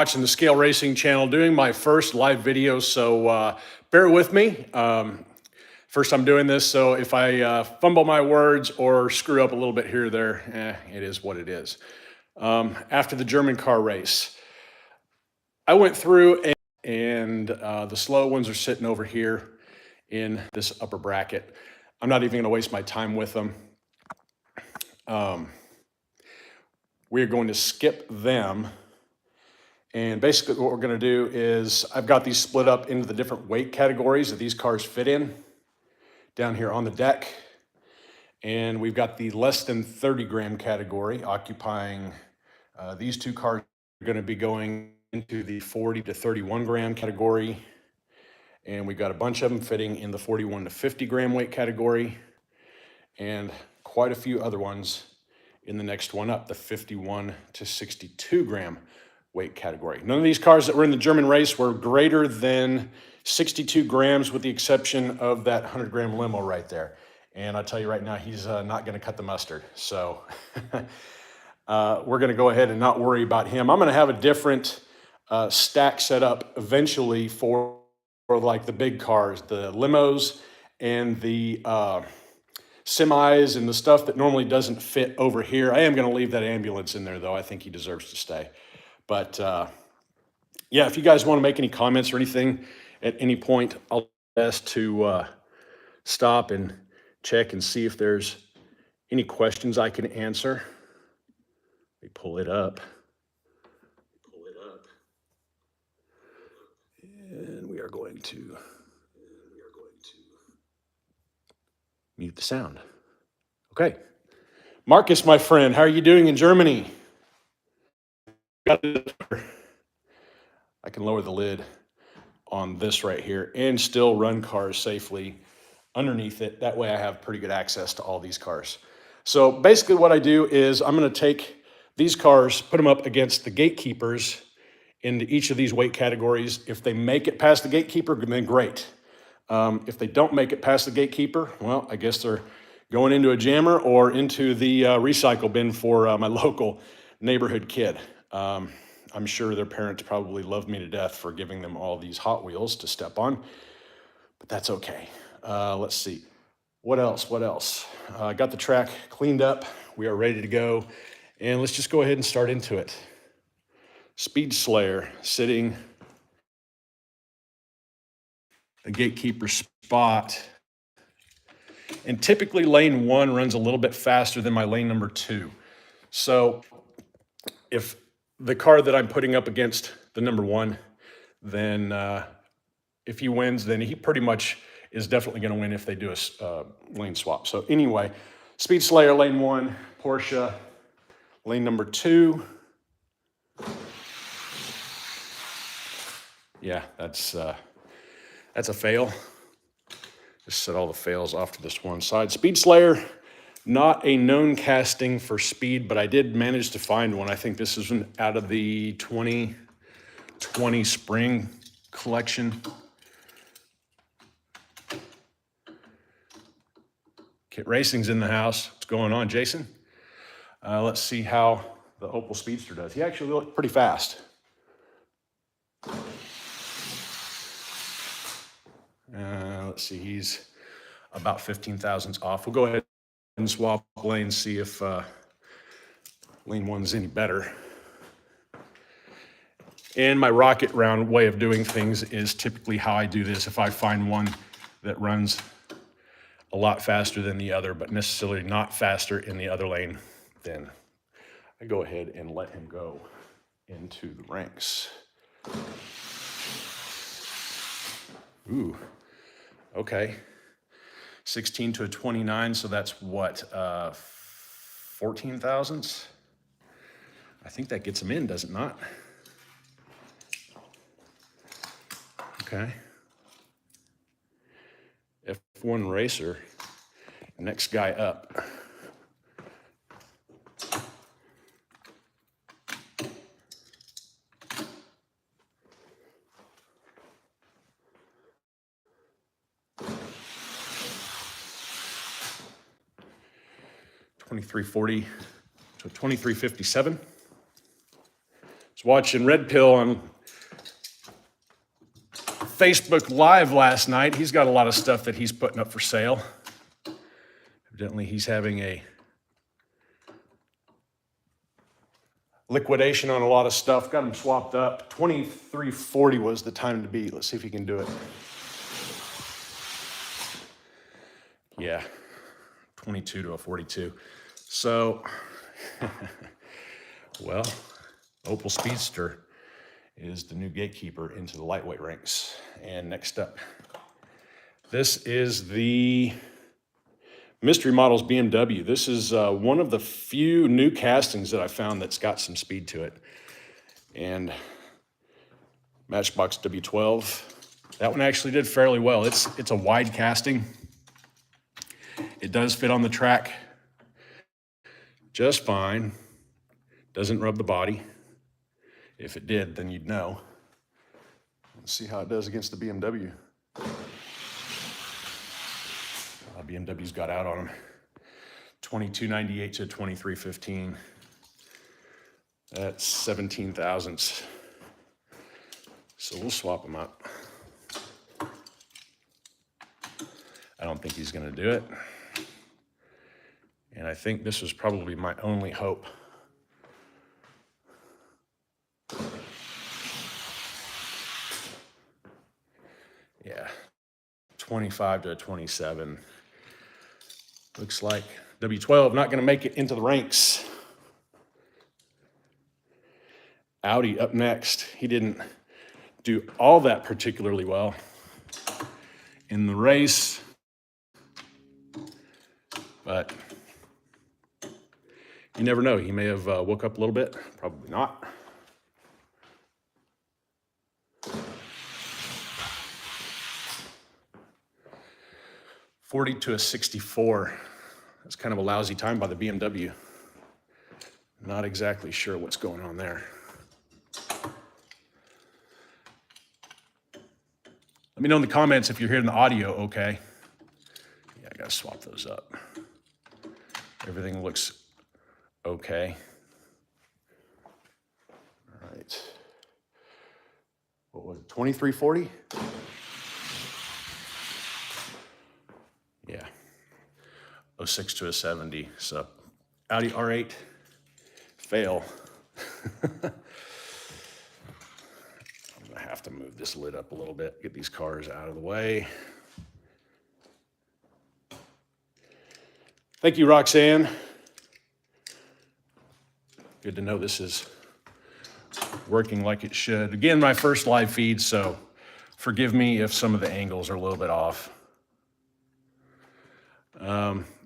watching the Scale Racing channel, doing my first live video, so bear with me. First time doing this, so if I fumble my words or screw up a little bit here or there, it is what it is. After the German car race, I went through and the slow ones are sitting over here in this upper bracket. I'm not even going to waste my time with them. We're going to skip them. And basically what we're going to do is I've got these split up into the different weight categories that these cars fit in down here on the deck. And we've got the less than 30 gram category occupying these two cars are going to be going into the 40 to 31 gram category. And we've got a bunch of them fitting in the 41 to 50 gram weight category and quite a few other ones in the next one up, the 51 to 62 gram weight category. None of these cars that were in the German race were greater than 62 grams with the exception of that 100 gram limo right there. And I tell you right now, he's not going to cut the mustard. So we're going to go ahead and not worry about him. I'm going to have a different stack set up eventually for like the big cars, the limos and the semis and the stuff that normally doesn't fit over here. I am going to leave that ambulance in there though. I think he deserves to stay. But yeah, if you guys want to make any comments or anything at any point, I'll ask to stop and check and see if there's any questions I can answer. Let me pull it up. And we are going to mute the sound. Okay. Marcus, my friend, how are you doing in Germany? I can lower the lid on this right here and still run cars safely underneath it. That way I have pretty good access to all these cars. So basically what I do is I'm going to take these cars, put them up against the gatekeepers into each of these weight categories. If they make it past the gatekeeper, then great. If they don't make it past the gatekeeper, well, I guess they're going into a jammer or into the recycle bin for my local neighborhood kid. I'm sure their parents probably love me to death for giving them all these Hot Wheels to step on, but that's okay. Let's see. What else? I got the track cleaned up. We are ready to go. And let's just go ahead and start into it. Speed Slayer sitting the gatekeeper spot. And typically lane 1 runs a little bit faster than my lane number 2. So if the car that I'm putting up against the number 1, then if he wins, then he pretty much is definitely going to win if they do a lane swap. So anyway, Speed Slayer, lane 1, Porsche, lane number 2. Yeah, that's a fail. Just set all the fails off to this one side. Speed Slayer, not a known casting for speed, but I did manage to find one. I think this is out of the 2020 spring collection. Kit Racing's in the house. What's going on, Jason? Let's see how the Opel Speedster does. He actually looked pretty fast. Let's see, he's about 15 thousandths off. We'll go ahead and swap lanes, see if lane 1's any better. And my rocket round way of doing things is typically how I do this. If I find one that runs a lot faster than the other, but necessarily not faster in the other lane, then I go ahead and let him go into the ranks. Ooh, okay. 16 to a 29, so that's what, 14 thousandths? I think that gets him in, does it not? Okay. F1 racer, next guy up. $23.40 to $23.57. was watching Red Pill on Facebook Live last night. He's got a lot of stuff that he's putting up for sale. Evidently, he's having a liquidation on a lot of stuff. Got them swapped up. 2340 was the time to beat. Let's see if he can do it. Yeah, 22 to a 42. So, well, Opel Speedster is the new gatekeeper into the lightweight ranks. And next up, this is the Mystery Models BMW. This is one of the few new castings that I found that's got some speed to it. And Matchbox W12, that one actually did fairly well. It's a wide casting. It does fit on the track just fine. Doesn't rub the body. If it did, then you'd know. Let's see how it does against the BMW. BMW's got out on them. 2298 to 2315. That's 17 thousandths. So we'll swap them up. I don't think he's going to do it. And I think this was probably my only hope. Yeah, 25 to 27. Looks like W12 not going to make it into the ranks. Audi up next. He didn't do all that particularly well in the race, but you never know. He may have woke up a little bit. Probably not. $40 to a 64. That's kind of a lousy time by the BMW. Not exactly sure what's going on there. Let me know in the comments if you're hearing the audio okay. Yeah, I gotta swap those up. Everything looks okay. All right. What was it, 2340? Yeah. 06 to a 70. So Audi R8, fail. I'm gonna have to move this lid up a little bit, get these cars out of the way. Thank you, Roxanne. Good to know this is working like it should. Again, my first live feed, so forgive me if some of the angles are a little bit off.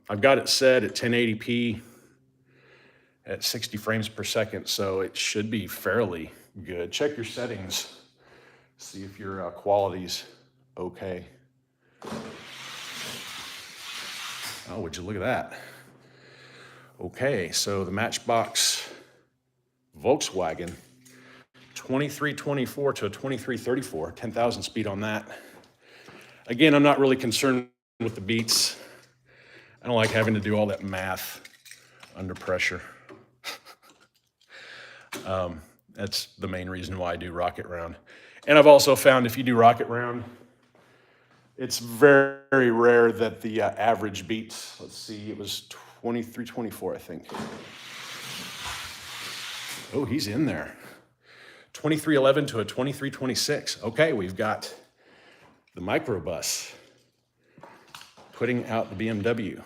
I've got it set at 1080p at 60 frames per second, so it should be fairly good. Check your settings, see if your quality's okay. Oh, would you look at that? Okay, so the Matchbox Volkswagen, 2324 to a 2334, 10,000 speed on that. Again, I'm not really concerned with the beats. I don't like having to do all that math under pressure. That's the main reason why I do Rocket Round. And I've also found if you do Rocket Round, it's very, very rare that the average beats. Let's see, it was 2324, I think. Oh, he's in there. 2311 to a 2326. Okay, we've got the microbus putting out the BMW.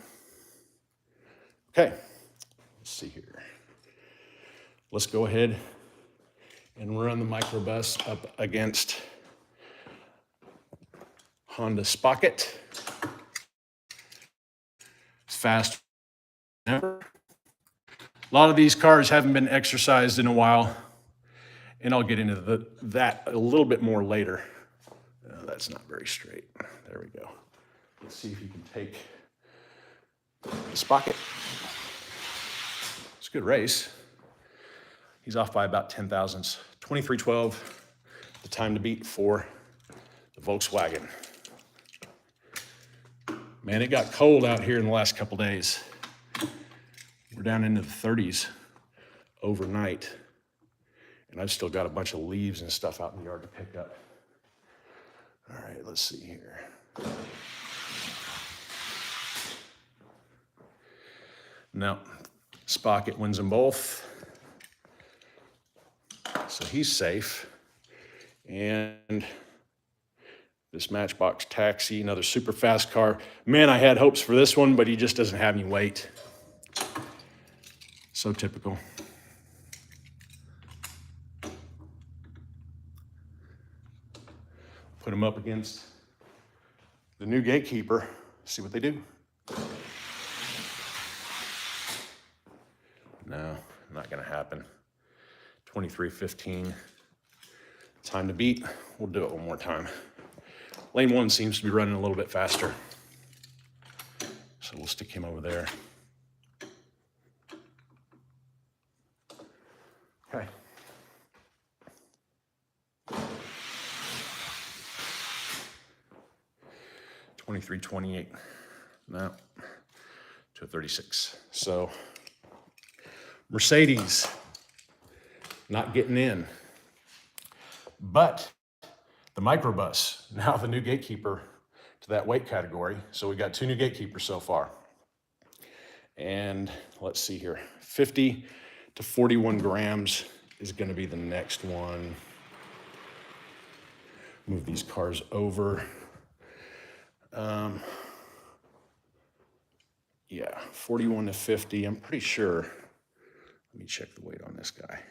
Okay, let's see here. Let's go ahead and run the microbus up against Honda Spocket. It's fast ever. A lot of these cars haven't been exercised in a while, and I'll get into that a little bit more later. That's not very straight. There we go. Let's see if you can take the Spocket. It's a good race. He's off by about 10 thousandths. 2312, the time to beat for the Volkswagen. Man, it got cold out here in the last couple days. We're down into the 30s overnight. And And I've still got a bunch of leaves and stuff out in the yard to pick up. All right, let's see here. No, Spocket wins them both. So he's safe. And this Matchbox Taxi, another super fast car. Man, I had hopes for this one, but he just doesn't have any weight. So typical. Put him up against the new gatekeeper, see what they do. No, not gonna happen. 23:15, time to beat. We'll do it one more time. Lane 1 seems to be running a little bit faster. So we'll stick him over there. Okay. $23.28. No, to a 36. So Mercedes not getting in. But the microbus, now the new gatekeeper to that weight category. So we got 2 new gatekeepers so far. And let's see here, 50 to 41 grams is gonna be the next one. Move these cars over. Yeah, 41 to 50, I'm pretty sure. Let me check the weight on this guy.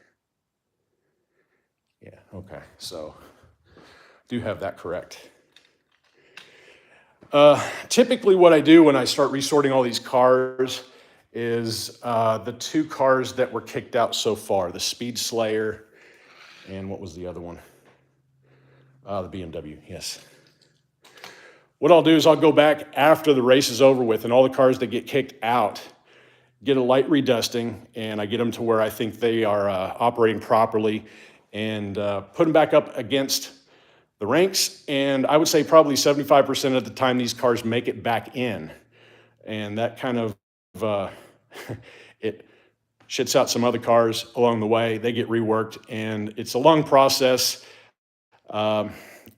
Yeah, okay, so do have that correct. Typically what I do when I start resorting all these cars is the 2 cars that were kicked out so far, the Speed Slayer, and what was the other one? The BMW, yes. What I'll do is I'll go back after the race is over with and all the cars that get kicked out, get a light redusting, and I get them to where I think they are operating properly, and put them back up against the ranks. And I would say probably 75% of the time these cars make it back in. And that kind of, it shits out some other cars along the way. They get reworked, and it's a long process.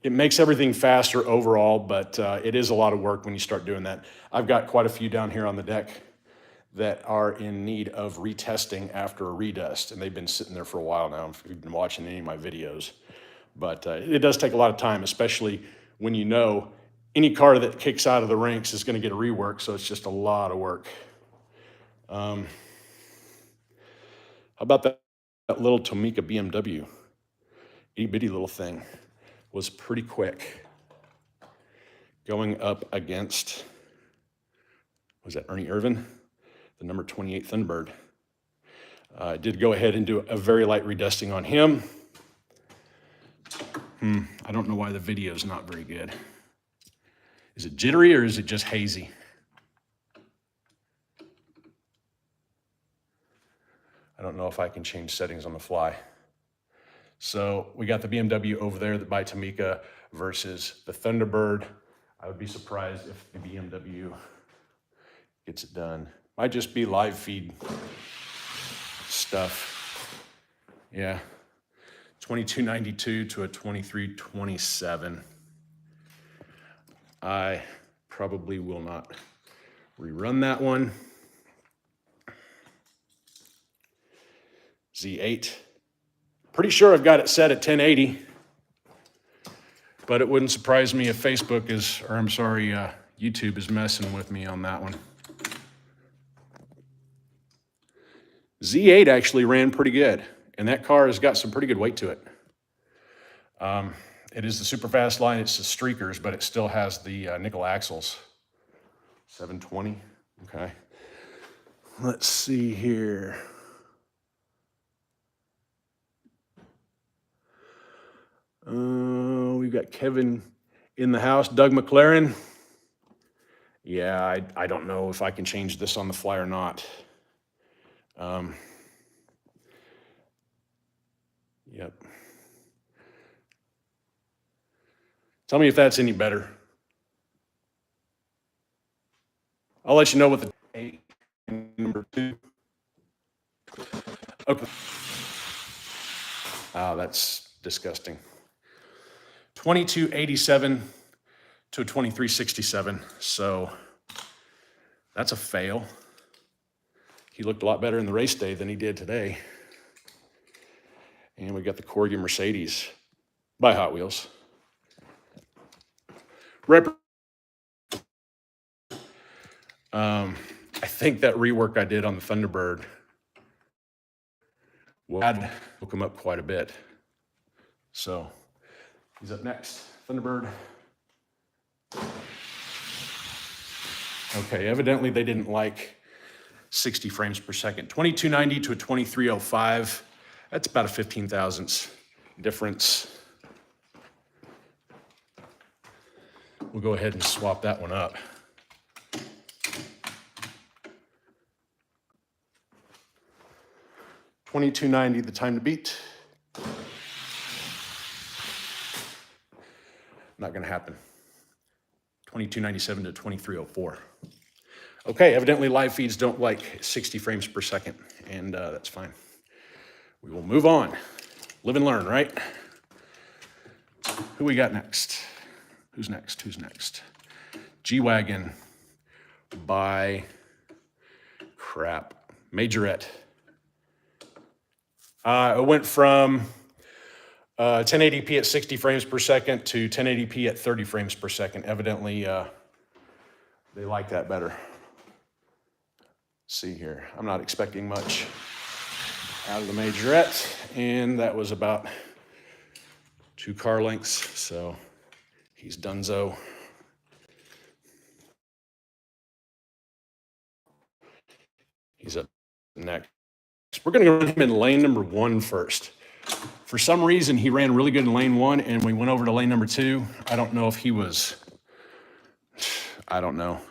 It makes everything faster overall, but it is a lot of work when you start doing that. I've got quite a few down here on the deck that are in need of retesting after a redust, and they've been sitting there for a while now if you've been watching any of my videos. But it does take a lot of time, especially when you know any car that kicks out of the ranks is going to get a rework, so it's just a lot of work. How about that little Tomica BMW? Itty-bitty little thing. Was pretty quick. Going up against, was that Ernie Irvin? The number 28 Thunderbird. I did go ahead and do a very light redusting on him. I don't know why the video is not very good. Is it jittery or is it just hazy? I don't know if I can change settings on the fly. So we got the BMW over there by Tomica versus the Thunderbird. I would be surprised if the BMW gets it done. Might just be live feed stuff. Yeah, 22.92 to a 23.27. I probably will not rerun that one. Z8. Pretty sure I've got it set at 1080, but it wouldn't surprise me if Facebook is, or I'm sorry, YouTube is messing with me on that one. Z8 actually ran pretty good, and that car has got some pretty good weight to it. It is the super fast line, it's the streakers, but it still has the nickel axles. 720, okay. Let's see here. We've got Kevin in the house, Doug McLaren. Yeah, I don't know if I can change this on the fly or not. Yep. Tell me if that's any better. I'll let you know what the 8 number 2. Okay. Oh, that's disgusting. 2287 to a 2367. So that's a fail. He looked a lot better in the race day than he did today. And we got the Corgi Mercedes by Hot Wheels. I think that rework I did on the Thunderbird will hook him up quite a bit. So he's up next. Thunderbird. Okay, evidently they didn't like 60 frames per second. 2290 to a 2305. That's about a 15 thousandths difference. We'll go ahead and swap that one up. $22.90, the time to beat. Not going to happen. $22.97 to $23.04. Okay, evidently live feeds don't like 60 frames per second, and that's fine. We will move on. Live and learn, right? Who we got next? Who's next? Who's next? G-Wagon by Majorette. It went from 1080p at 60 frames per second to 1080p at 30 frames per second. Evidently, they like that better. Let's see here. I'm not expecting much out of the Majorette, and that was about 2 car lengths, so he's donezo. He's up next. We're going to run him in lane number 1 first. For some reason, he ran really good in lane 1, and we went over to lane number 2. I don't know if he was,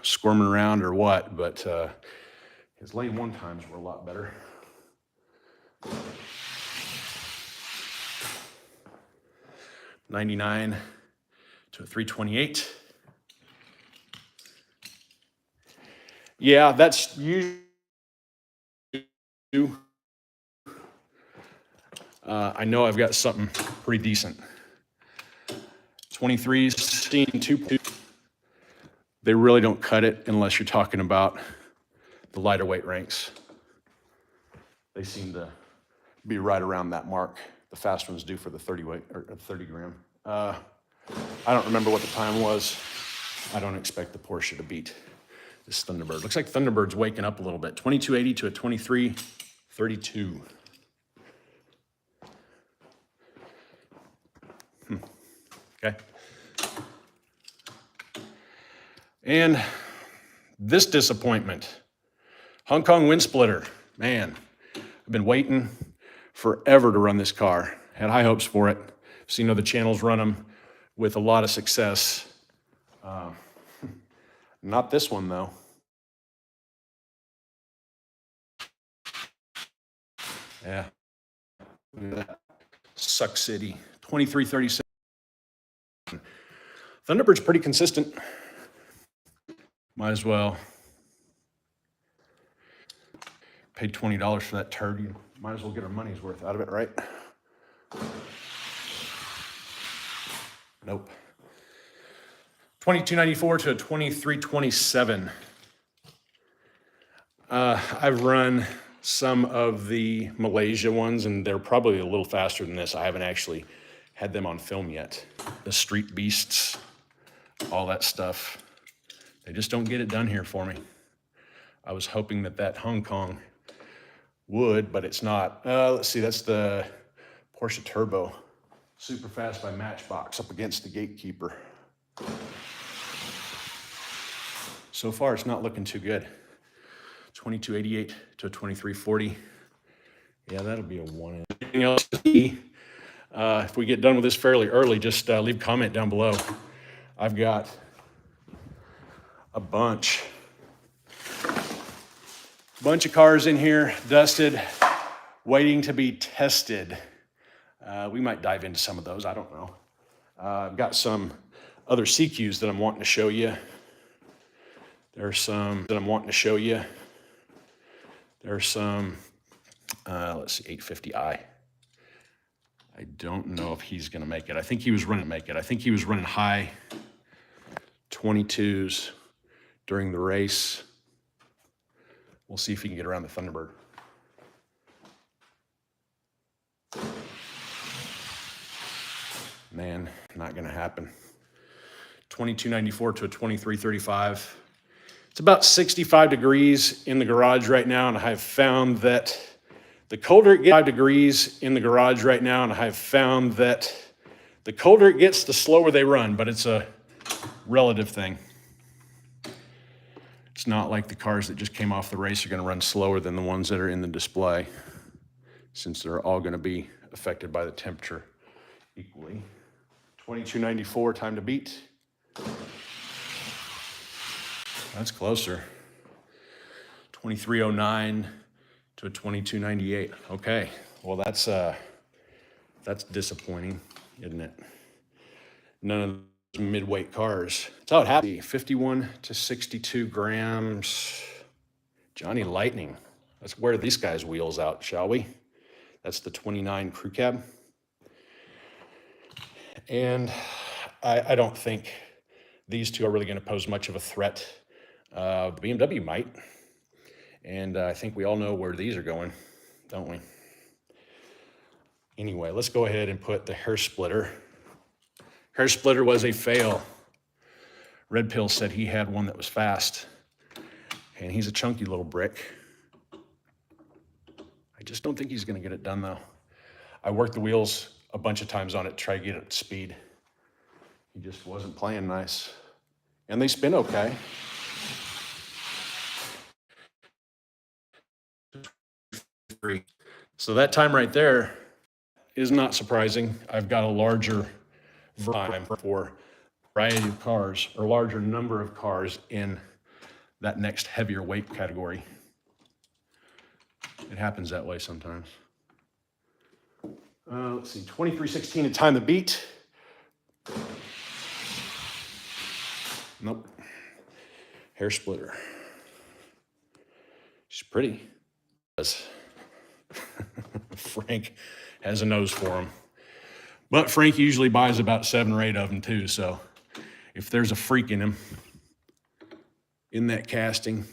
squirming around or what, but his lane 1 times were a lot better. $99 to a $328. Yeah, that's usually. I know I've got something pretty decent. 23s, 2. They really don't cut it unless you're talking about the lighter weight ranks. They seem to be right around that mark. The fast ones do for the 30 weight or 30 gram. I don't remember what the time was. I don't expect the Porsche to beat this Thunderbird. Looks like Thunderbird's waking up a little bit. 2280 to a 2332. Okay. And this disappointment, Hong Kong wind splitter. Man, I've been waiting forever to run this car. Had high hopes for it. Seen other channels run them with a lot of success. Not this one, though. Yeah. Look at that. Suck City. 2337. Thunderbird's pretty consistent. Might as well. Paid $20 for that turd. You might as well get our money's worth out of it, right? Nope. 2294 to a 2327. I've run some of the Malaysia ones, and they're probably a little faster than this. I haven't actually had them on film yet. The Street Beasts, all that stuff. They just don't get it done here for me. I was hoping that Hong Kong would, but it's not. Let's see, that's the Porsche Turbo. Super fast by Matchbox up against the Gatekeeper. So far, it's not looking too good. 2288 to a 2340. Yeah, that'll be a 1. Anything else? If we get done with this fairly early, just leave a comment down below. I've got a bunch of cars in here, dusted, waiting to be tested. We might dive into some of those, I don't know. I've got some other CQs that I'm wanting to show you. There's some that I'm wanting to show you. There's some, let's see, 850i. I don't know if he's going to make it. I think he was running high 22s during the race. We'll see if he can get around the Thunderbird. Man, not going to happen. 2294 to a 2335. It's about 65 degrees in the garage right now, and I've found that the colder it gets, 5 degrees in the garage right now, and I've found that the colder it gets, the slower they run, but it's a relative thing. It's not like the cars that just came off the race are going to run slower than the ones that are in the display, since they're all going to be affected by the temperature equally. 2294, time to beat. That's closer. 2309 to a 2298. Okay, well that's disappointing, isn't it? None of those midweight cars. That's how it happened. 51 to 62 grams. Johnny Lightning. Let's wear these guys' wheels out, shall we? That's the 29 crew cab. And I don't think these two are really going to pose much of a threat. The BMW might. And I think we all know where these are going, don't we? Anyway, let's go ahead and put the hair splitter. Hair splitter was a fail. Red Pill said he had one that was fast. And he's a chunky little brick. I just don't think he's going to get it done, though. I worked the wheels a bunch of times on it to try to get it at speed. He just wasn't playing nice. And they spin okay. So that time right there is not surprising. I've got a larger time for variety of cars, or larger number of cars in that next heavier weight category. It happens that way sometimes. Let's see, 2316 to time the beat. Nope. Hair splitter. She's pretty. Frank has a nose for them. But Frank usually buys about 7 or 8 of them too, so if there's a freak in him, in that casting,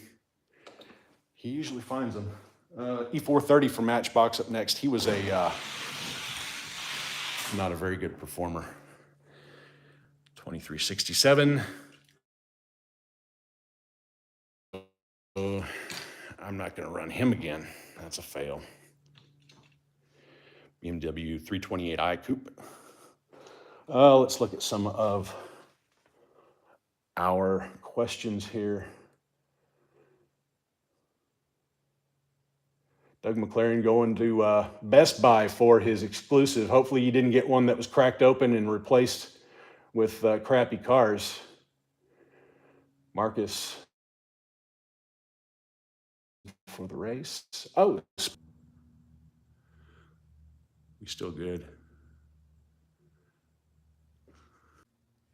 he usually finds them. E430 from Matchbox up next. He was not a very good performer. 2367. I'm not going to run him again. That's a fail. BMW 328i Coupe. Let's look at some of our questions here. Doug McLaren going to Best Buy for his exclusive. Hopefully you didn't get one that was cracked open and replaced with crappy cars. Marcus for the race. Oh, we still good.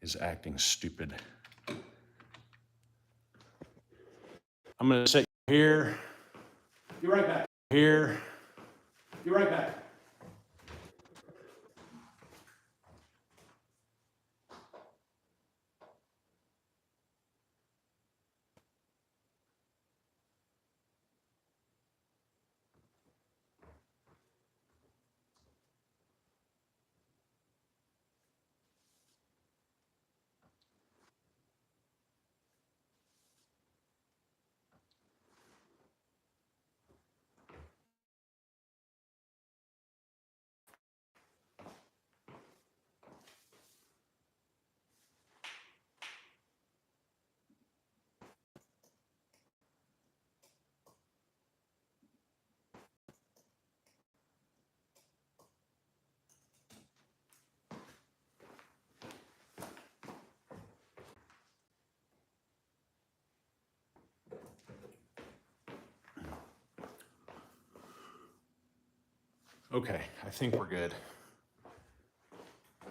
Is acting stupid. I'm going to sit here. Be right back. Here. Be right back. Okay, I think we're good.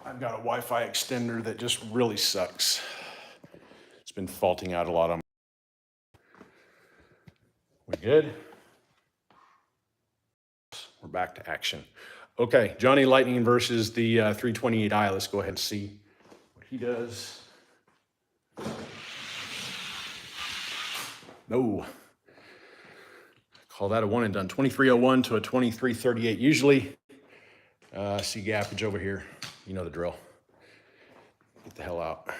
I've got a Wi-Fi extender that just really sucks. It's been faulting out a lot on. We good? We're back to action. Okay, Johnny Lightning versus the 328i. Let's go ahead and see what he does. No. Call that a one and done. 2301 to a 2338. Usually, see gappage over here. You know the drill. Get the hell out.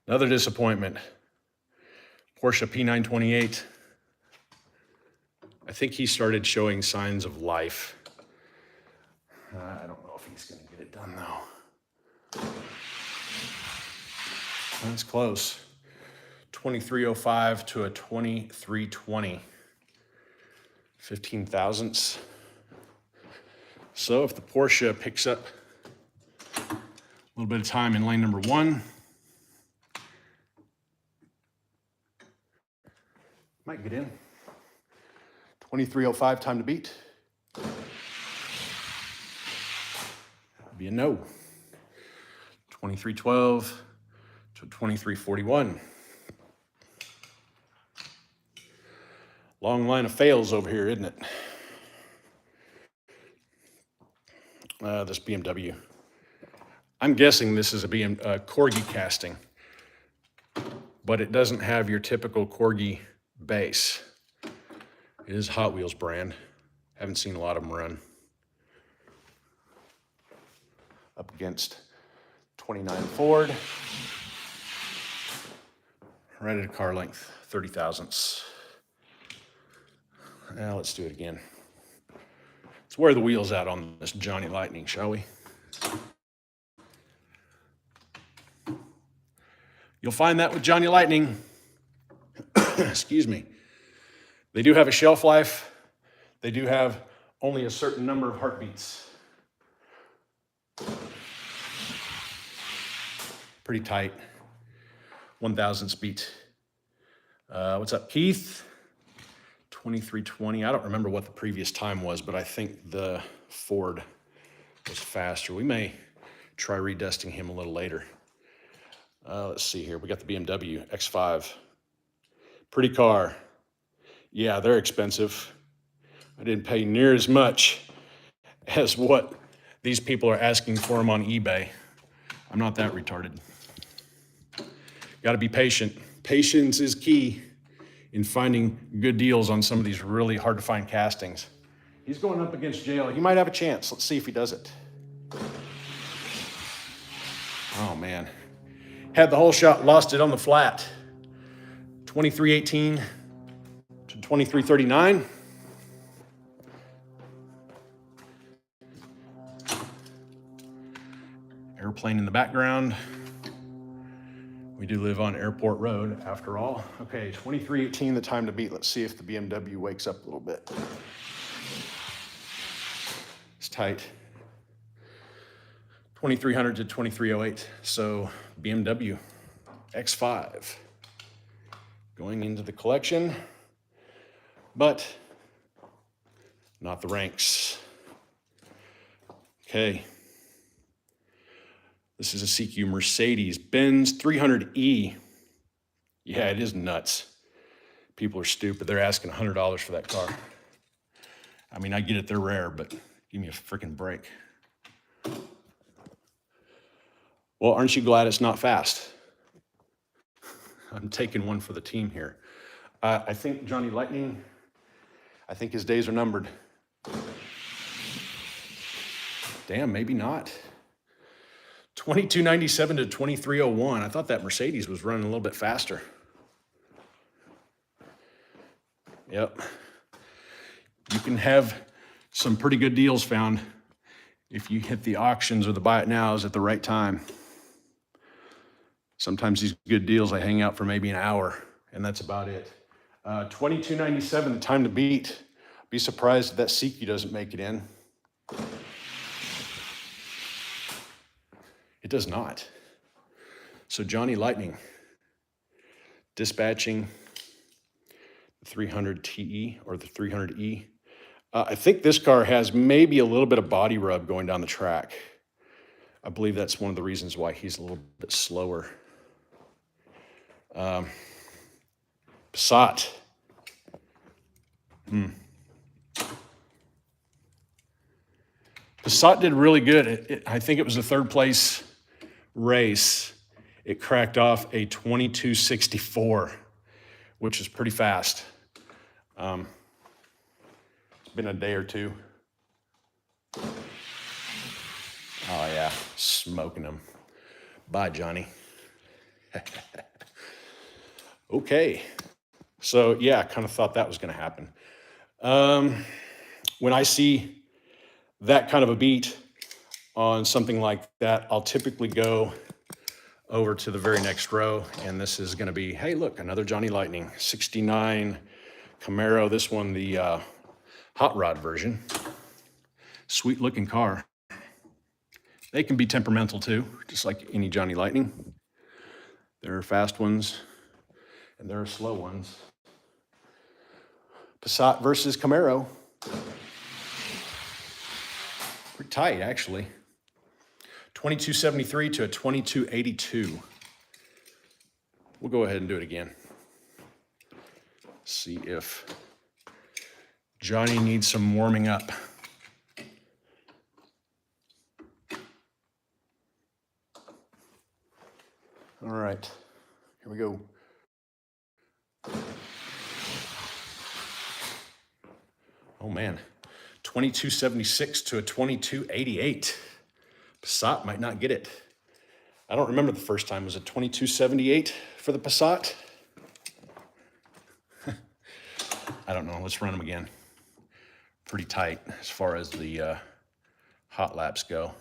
Another disappointment. Porsche P928. I think he started showing signs of life. I don't know if he's going to get it done, though. That's close. 2305 to a 2320. 15 thousandths. So if the Porsche picks up a little bit of time in lane number 1, might get in. 2305, time to beat. That'd be a no. 2312 to 2341. Long line of fails over here, isn't it? This BMW. I'm guessing this is a Corgi casting, but it doesn't have your typical Corgi base. It is Hot Wheels brand. Haven't seen a lot of them run. Up against 29 Ford. Right at a car length, 30 thousandths. Now let's do it again. Let's wear the wheels out on this Johnny Lightning, shall we? You'll find that with Johnny Lightning. Excuse me. They do have a shelf life. They do have only a certain number of heartbeats. Pretty tight. 1,000th beat. What's up, Keith? 2320. I don't remember what the previous time was, but I think the Ford was faster. We may try redusting him a little later. Let's see here. We got the BMW X5. Pretty car. Yeah, they're expensive. I didn't pay near as much as what these people are asking for them on eBay. I'm not that retarded. Got to be patient. Patience is key in finding good deals on some of these really hard to find castings. He's going up against jail. He might have a chance. Let's see if he does it. Oh, man. Had the whole shot, lost it on the flat. 2318 to 2339. Airplane in the background. We do live on Airport Road, after all. Okay, 2318, the time to beat. Let's see if the BMW wakes up a little bit. It's tight. 2300 to 2308. So BMW X5 going into the collection, but not the ranks. Okay. This is a CQ Mercedes-Benz 300E. Yeah, it is nuts. People are stupid. They're asking $100 for that car. I mean, I get it, they're rare, but give me a freaking break. Well, aren't you glad it's not fast? I'm taking one for the team here. I think Johnny Lightning, I think his days are numbered. Damn, maybe not. 2297 to 2301. I thought that Mercedes was running a little bit faster. Yep. You can have some pretty good deals found if you hit the auctions or the buy it nows at the right time. Sometimes these good deals, they hang out for maybe an hour, and that's about it. 2297, the time to beat. Be surprised if that CQ doesn't make it in. It does not. So Johnny Lightning dispatching the 300 TE or the 300E. I think this car has maybe a little bit of body rub going down the track. I believe that's one of the reasons why he's a little bit slower. Passat. Passat did really good. I think it was a third place race. It cracked off a 2264, which is pretty fast. It's been a day or two. Oh yeah, smoking them. Bye, Johnny. Okay. So yeah, I kind of thought that was going to happen. When I see that kind of a beat on something like that, I'll typically go over to the very next row, and this is going to be, hey, look, another Johnny Lightning, 69 Camaro. This one, the hot rod version. Sweet looking car. They can be temperamental too, just like any Johnny Lightning. There are fast ones, and there are slow ones. Passat versus Camaro. Pretty tight, actually. 2273 to a 2282. We'll go ahead and do it again. See if Johnny needs some warming up. All right, here we go. Oh man, 2276 to a 2288. Passat might not get it. I don't remember the first time. Was it 2278 for the Passat? I don't know. Let's run them again. Pretty tight as far as the hot laps go.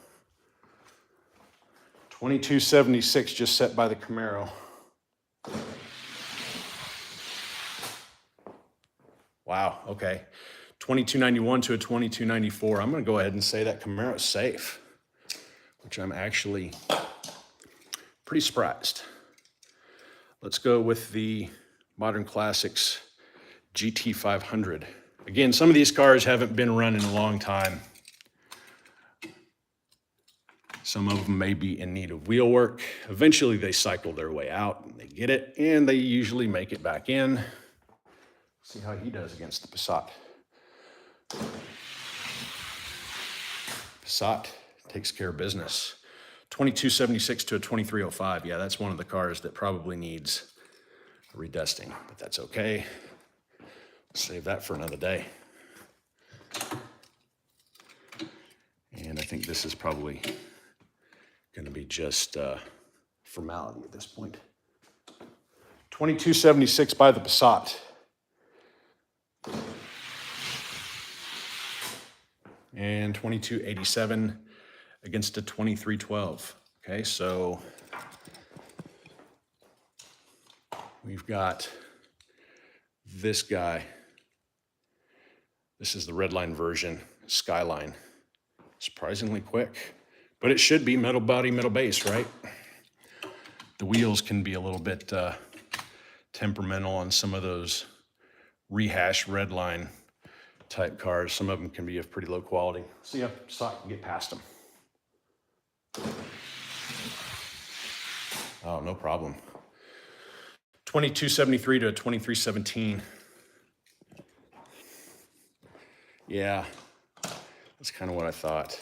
2276 just set by the Camaro. Wow, okay. 2291 to a 2294. I'm going to go ahead and say that Camaro is safe, which I'm actually pretty surprised. Let's go with the Modern Classics GT500. Again, some of these cars haven't been run in a long time. Some of them may be in need of wheel work. Eventually they cycle their way out and they get it, and they usually make it back in. See how he does against the Passat. Passat takes care of business. 2276 to a 2305. Yeah, that's one of the cars that probably needs redusting, but that's okay. Save that for another day. And I think this is probably going to be just formality at this point. 2276 by the Passat. And 2287 against a 2312. Okay, so we've got this guy. This is the Redline version, Skyline. Surprisingly quick, but it should be metal body, metal base, right? The wheels can be a little bit temperamental on some of those rehashed Redline type cars. Some of them can be of pretty low quality. See if Passat can get past them. Oh, no problem. 2273 to a 2317. Yeah, that's kind of what I thought.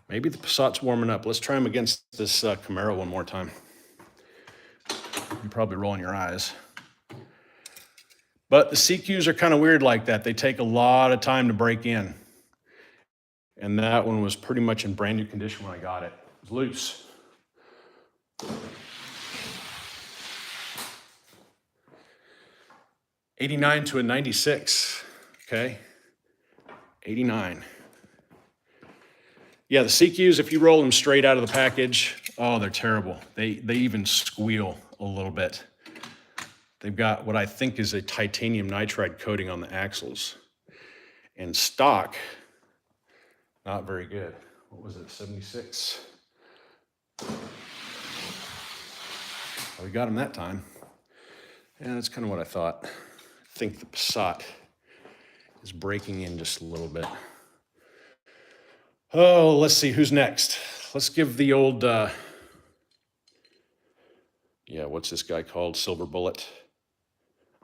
Maybe the Passat's warming up. Let's try him against this Camaro one more time. You're probably rolling your eyes. But the CQs are kind of weird like that. They take a lot of time to break in. And that one was pretty much in brand new condition when I got it. It was loose. '89 to a 96, okay? 89. Yeah, the CQs, if you roll them straight out of the package, oh, they're terrible. They even squeal a little bit. They've got what I think is a titanium nitride coating on the axles. And stock, not very good. What was it, 76? Oh, we got them that time. Yeah, that's kind of what I thought. I think the Passat is breaking in just a little bit. Oh, let's see, who's next? Let's give the old, what's this guy called? Silver Bullet.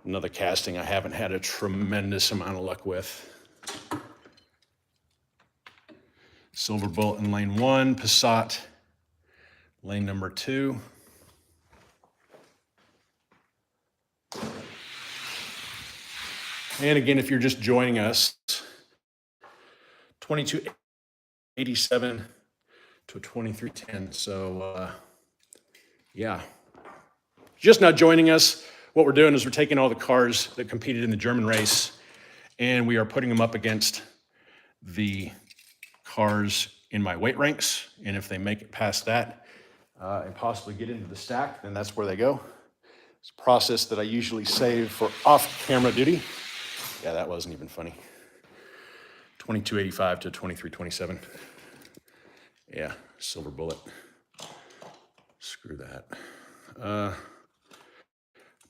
Another casting I haven't had a tremendous amount of luck with. Silver Bullet in lane 1, Passat lane number 2. And again, if you're just joining us, 2287 to a 2310. So yeah, just not joining us. What we're doing is we're taking all the cars that competed in the German race and we are putting them up against the cars in my weight ranks. And if they make it past that and possibly get into the stack, then that's where they go. It's a process that I usually save for off-camera duty. Yeah, that wasn't even funny. 2285 to 2327. Yeah, Silver Bullet. Screw that.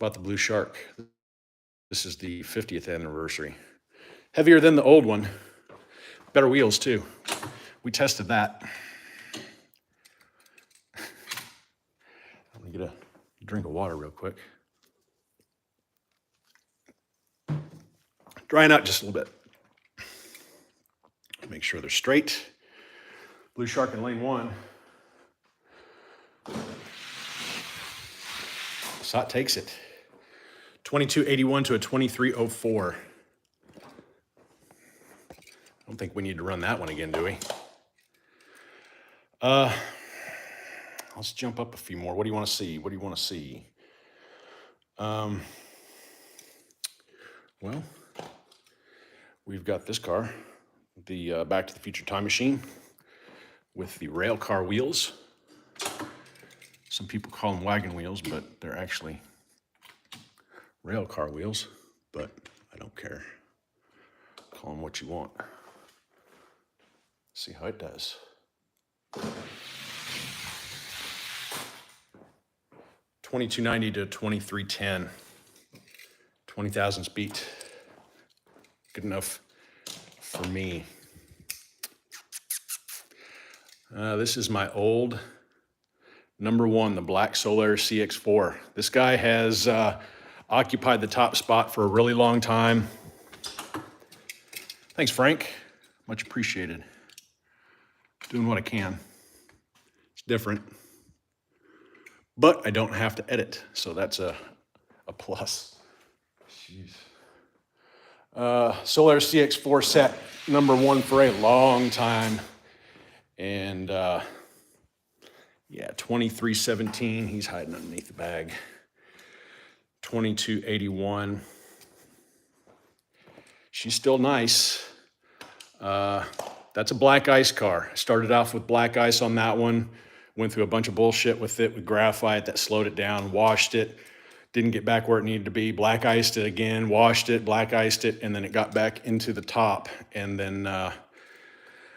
About the Blue Shark. This is the 50th anniversary. Heavier than the old one. Better wheels too. We tested that. I'm gonna get a drink of water real quick. Drying out just a little bit. Make sure they're straight. Blue Shark in lane 1. Passat takes it. 2281 to a 2304. I don't think we need to run that one again, do we? Let's jump up a few more. What do you want to see? What do you want to see? Well, we've got this car, the Back to the Future Time Machine with the rail car wheels. Some people call them wagon wheels, but they're actually rail car wheels, but I don't care. Call them what you want. See how it does. $22.90 to $23.10. 20,000 speed. Good enough for me. This is my old number 1, the black Solaris CX4. This guy has occupied the top spot for a really long time. Thanks, Frank. Much appreciated. Doing what I can. It's different. But I don't have to edit, so that's a plus. Jeez. Solaris CX4 sat number 1 for a long time. And yeah, 2317, he's hiding underneath the bag. 2281. She's still nice. That's a black ice car. I started off with black ice on that one. Went through a bunch of bullshit with it, with graphite that slowed it down, washed it, didn't get back where it needed to be, black iced it again, washed it, black iced it, and then it got back into the top. And then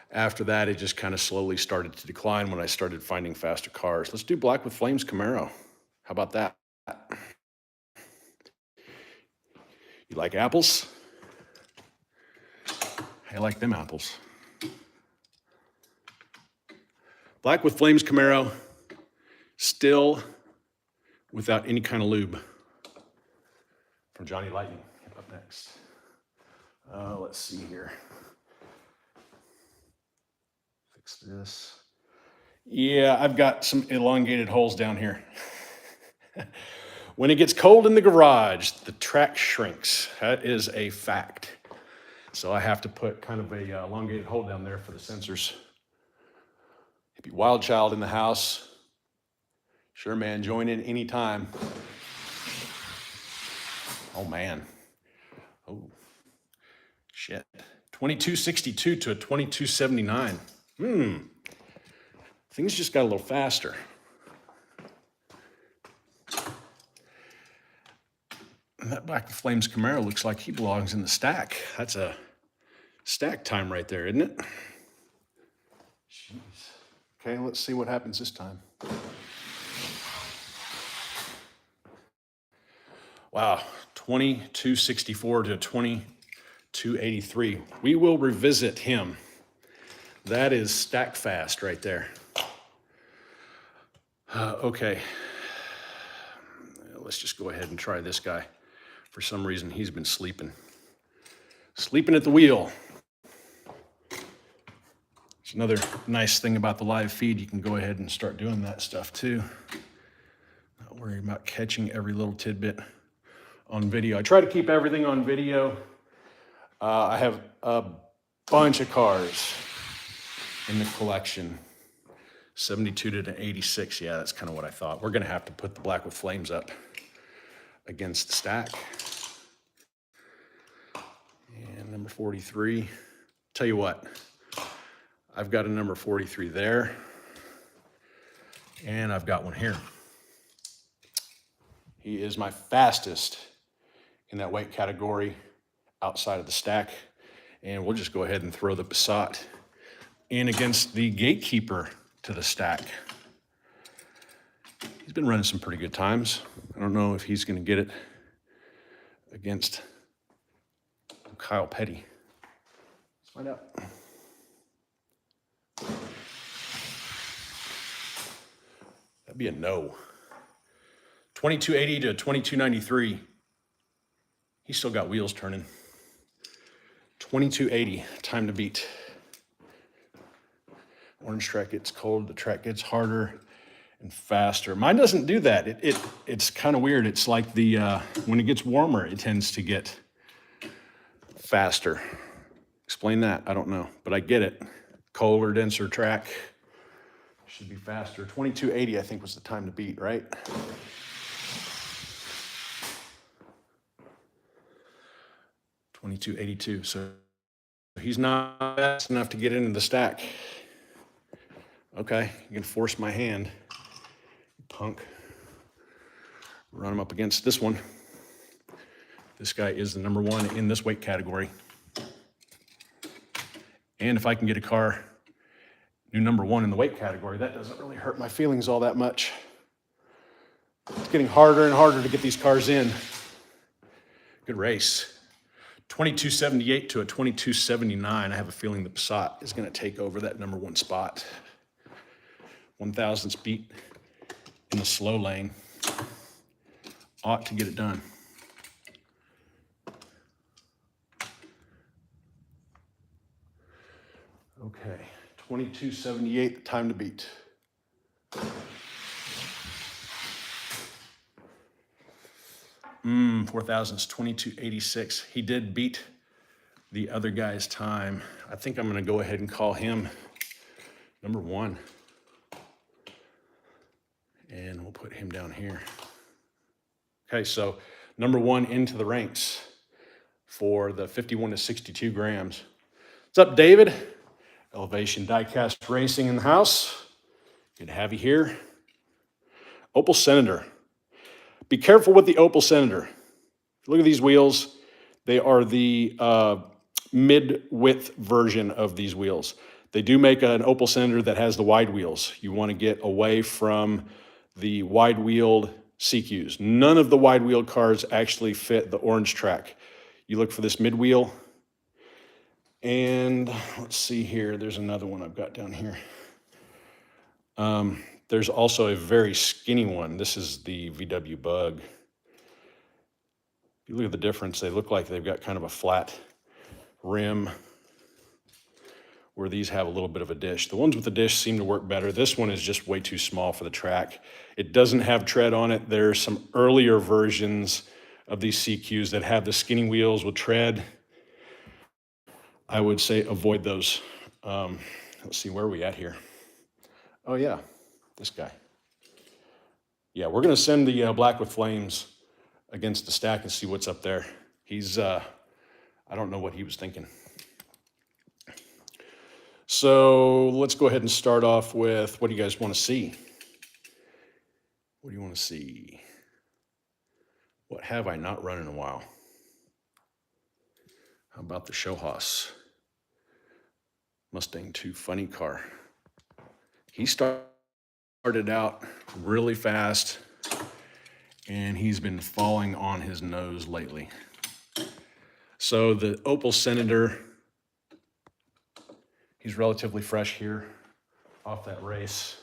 after that, it just kind of slowly started to decline when I started finding faster cars. Let's do Black with Flames Camaro. How about that? You like apples? I like them apples. Black with Flames Camaro, still without any kind of lube. From Johnny Lightning, up next. Let's see here. Fix this. Yeah, I've got some elongated holes down here. When it gets cold in the garage, the track shrinks. That is a fact. So I have to put kind of a elongated hole down there for the sensors. Hippie Wild Child in the house. Sure, man, join in anytime. Oh, man. Oh, shit. 2262 to a 2279. Things just got a little faster. And that Black with Flames Camaro looks like he belongs in the stack. That's a stack time right there, isn't it? Jeez. Okay, let's see what happens this time. Wow, 2264 to 2283. We will revisit him. That is stack fast right there. Okay, let's just go ahead and try this guy. For some reason, he's been sleeping at the wheel. It's another nice thing about the live feed. You can go ahead and start doing that stuff too. Not worry about catching every little tidbit on video. I try to keep everything on video. I have a bunch of cars in the collection. 72 to 86, yeah, that's kind of what I thought. We're gonna have to put the Black with Flames up against the stack. And number 43, tell you what, I've got a number 43 there, and I've got one here. He is my fastest in that weight category outside of the stack, and we'll just go ahead and throw the Passat in against the gatekeeper to the stack. He's been running some pretty good times. I don't know if he's going to get it against Kyle Petty. Let's find out. That'd be a no. 2280 to 2293. He's still got wheels turning. 2280, time to beat. Orange track gets cold, the track gets harder and faster. Mine doesn't do that. It's kind of weird. It's like the when it gets warmer, it tends to get faster. Explain that, I don't know, but I get it. Colder, denser track should be faster. 2280, I think, was the time to beat, right? $22.82. So he's not fast enough to get into the stack. Okay, you can force my hand, punk. Run him up against this one. This guy is the number one in this weight category. And if I can get a car new number one in the weight category, that doesn't really hurt my feelings all that much. It's getting harder and harder to get these cars in. Good race. 2278 to a 2279. I have a feeling the Passat is going to take over that number one spot. 1,000th beat in the slow lane. Ought to get it done. Okay, 2278, the time to beat. 4,000's 2286. He did beat the other guy's time. I think I'm gonna go ahead and call him number one. And we'll put him down here. Okay, so number one into the ranks for the 51 to 62 grams. What's up, David? Elevation Diecast Racing in the house. Good to have you here. Opel Senator. Be careful with the Opel Senator. Look at these wheels. They are the mid-width version of these wheels. They do make an Opel Senator that has the wide wheels. You want to get away from the wide-wheeled CQs. None of the wide-wheeled cars actually fit the orange track. You look for this mid-wheel. And let's see here. There's another one I've got down here. There's also a very skinny one. This is the VW Bug. If you look at the difference, they look like they've got kind of a flat rim where these have a little bit of a dish. The ones with the dish seem to work better. This one is just way too small for the track. It doesn't have tread on it. There's some earlier versions of these CQs that have the skinny wheels with tread. I would say avoid those. Let's see, where are we at here? Oh yeah, this guy. Yeah, we're gonna send the Black with Flames against the stack and see what's up there. He's, I don't know what he was thinking. So let's go ahead and start off with, what do you guys wanna see? What do you wanna see? What have I not run in a while? How about the Shohas? Mustang 2 funny car. He started out really fast, and he's been falling on his nose lately. So the Opel Senator, he's relatively fresh here off that race.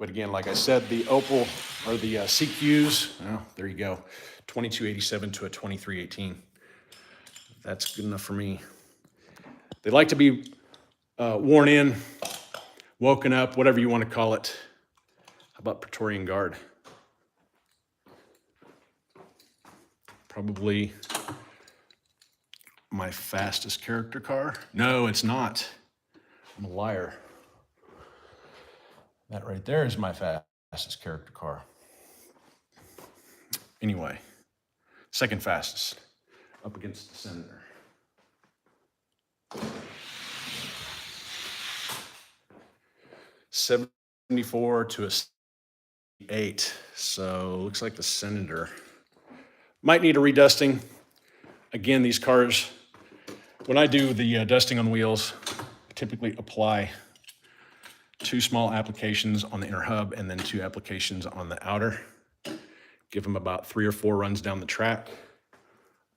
But again, like I said, the Opal or the CQs, oh, there you go, 2287 to a 2318. That's good enough for me. They like to be worn in, woken up, whatever you want to call it. How about Praetorian Guard? Probably my fastest character car. No, it's not. I'm a liar. That right there is my fastest character car. Anyway, second fastest, up against the Senator. $74 to a 8. So looks like the Senator might need a redusting. Again, these cars, when I do the dusting on wheels, I typically apply 2 small applications on the inner hub and then 2 applications on the outer. Give them about 3 or 4 runs down the track.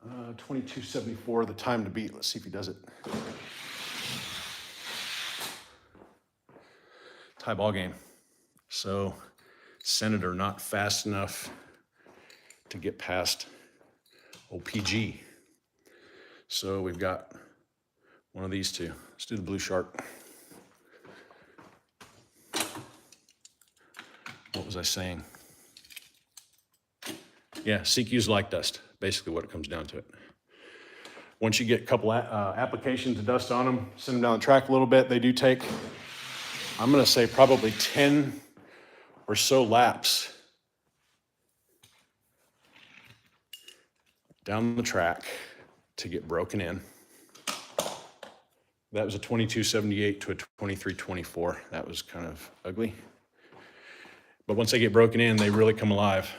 2274, the time to beat. Let's see if he does it. Tie ball game. So Senator not fast enough to get past OPG. So we've got one of these two. Let's do the Blue Shark. What was I saying? Yeah, CQs like dust, basically what it comes down to it. Once you get a couple applications of dust on them, send them down the track a little bit, they do take, I'm gonna say probably 10 or so laps down the track to get broken in. That was a 2278 to a 2324. That was kind of ugly. But once they get broken in, they really come alive.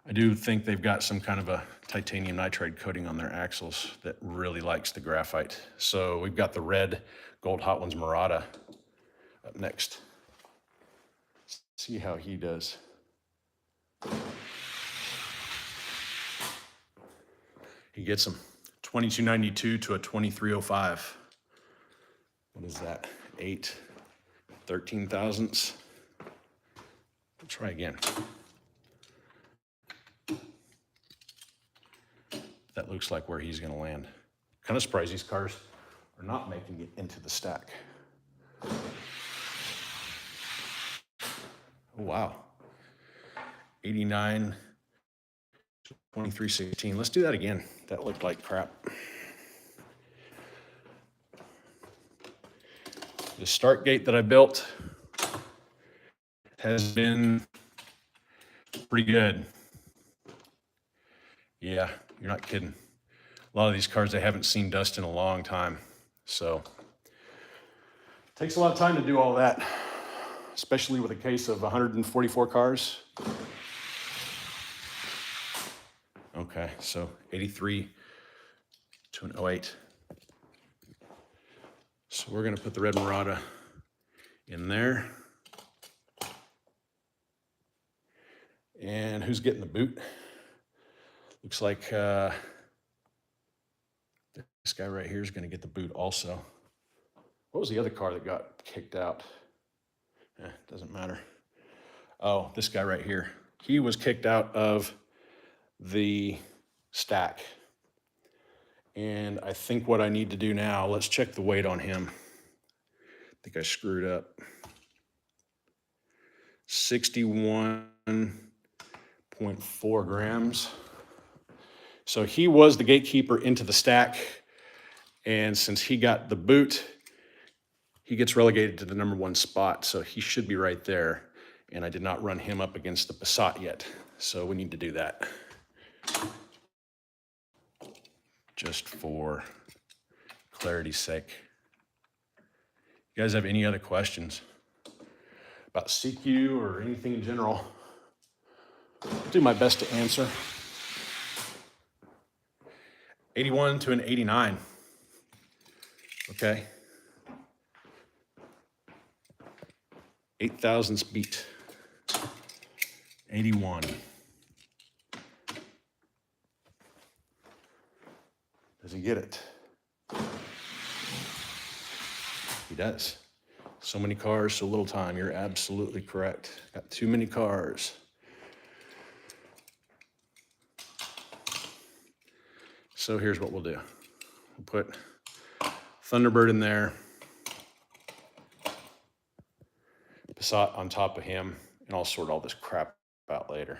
I do think they've got some kind of a titanium nitride coating on their axles that really likes the graphite. So we've got the red Gold Hot Ones Murata up next. Let's see how he does. He gets them. 2292 to a 2305. What is that? 8 13 thousandths. Let's try again. That looks like where he's going to land. Kind of surprised these cars are not making it into the stack. Oh, wow. 89 to 2316. Let's do that again. That looked like crap. The start gate that I built has been pretty good. Yeah, you're not kidding. A lot of these cars, they haven't seen dust in a long time. So it takes a lot of time to do all that, especially with a case of 144 cars. Okay, so 83 to an 08. So we're gonna put the red Murata in there. And who's getting the boot? Looks like this guy right here is gonna get the boot also. What was the other car that got kicked out? Doesn't matter. Oh, this guy right here. He was kicked out of the stack. And I think what I need to do now, let's check the weight on him. I think I screwed up. 61.4 grams. So he was the gatekeeper into the stack. And since he got the boot, he gets relegated to the #1 spot. So he should be right there. And I did not run him up against the Passat yet. So we need to do that. Just for clarity's sake. You guys have any other questions about CQ or anything in general? I'll do my best to answer. 81 to an 89. Okay. 8 thousandths beat. 81. Does he get it? He does. So many cars, so little time. You're absolutely correct. Got too many cars. So here's what we'll do. We'll put Thunderbird in there, Passat on top of him, and I'll sort all this crap out later.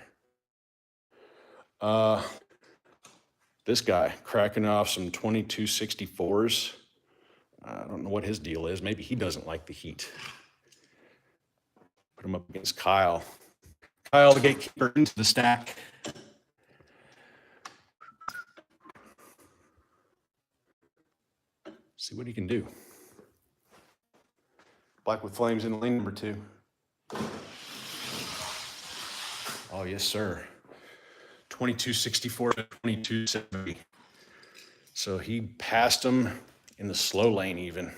This guy cracking off some 2264s. I don't know what his deal is. Maybe he doesn't like the heat. Put him up against Kyle. Kyle, the gatekeeper, into the stack. See what he can do. Black with Flames in lane number 2. Oh, yes, sir. 2264 to 2270. So he passed him in the slow lane even.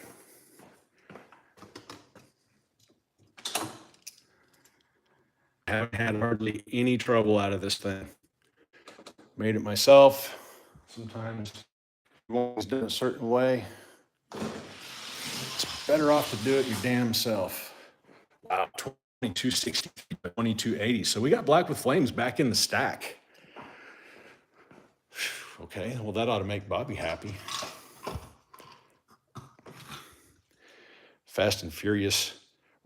Haven't had hardly any trouble out of this thing. Made it myself. Sometimes you've always done it a certain way. It's better off to do it your damn self. Wow, 2260 to 2280. So we got Black with Flames back in the stack. Okay, well, that ought to make Bobby happy. Fast and Furious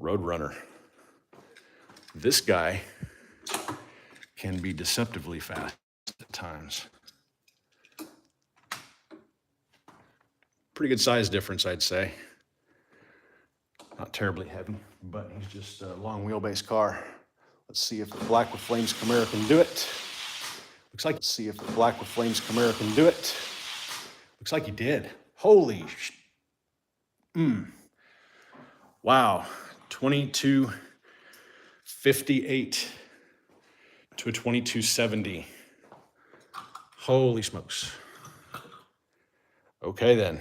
Roadrunner. This guy can be deceptively fast at times. Pretty good size difference, I'd say. Not terribly heavy, but he's just a long wheelbase car. Let's see if the Black with Flames Camaro can do it. Looks like, let's see if the Black with Flames Camaro can do it. Looks like he did. Holy Wow, 2258 to a 2270. Holy smokes. Okay then.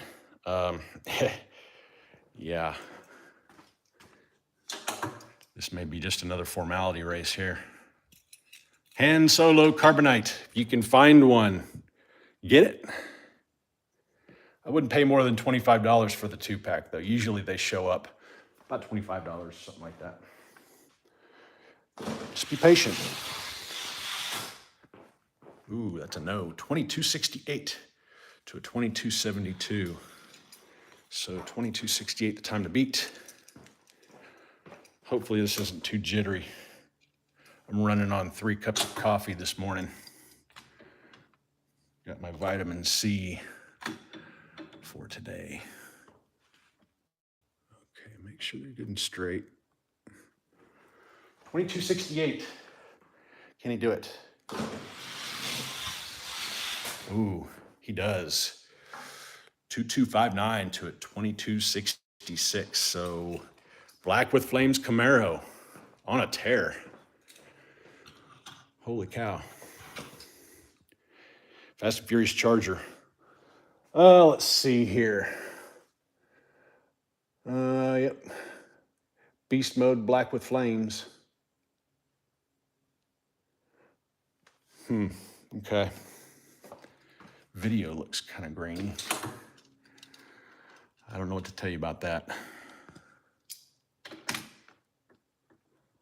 Yeah. This may be just another formality race here. Han Solo Carbonite. If you can find one, get it. I wouldn't pay more than $25 for the 2-pack, though. Usually they show up about $25, something like that. Just be patient. Ooh, that's a no. 2268 to a 2272. So 2268, the time to beat. Hopefully this isn't too jittery. I'm running on 3 cups of coffee this morning. Got my vitamin C for today. Okay, make sure they're good and straight. 2268. Can he do it? Ooh, he does. 2259 to a 2266. So Black with Flames Camaro on a tear. Holy cow. Fast and Furious Charger. Let's see here. Yep. Beast mode, Black with Flames. Okay. Video looks kind of grainy. I don't know what to tell you about that.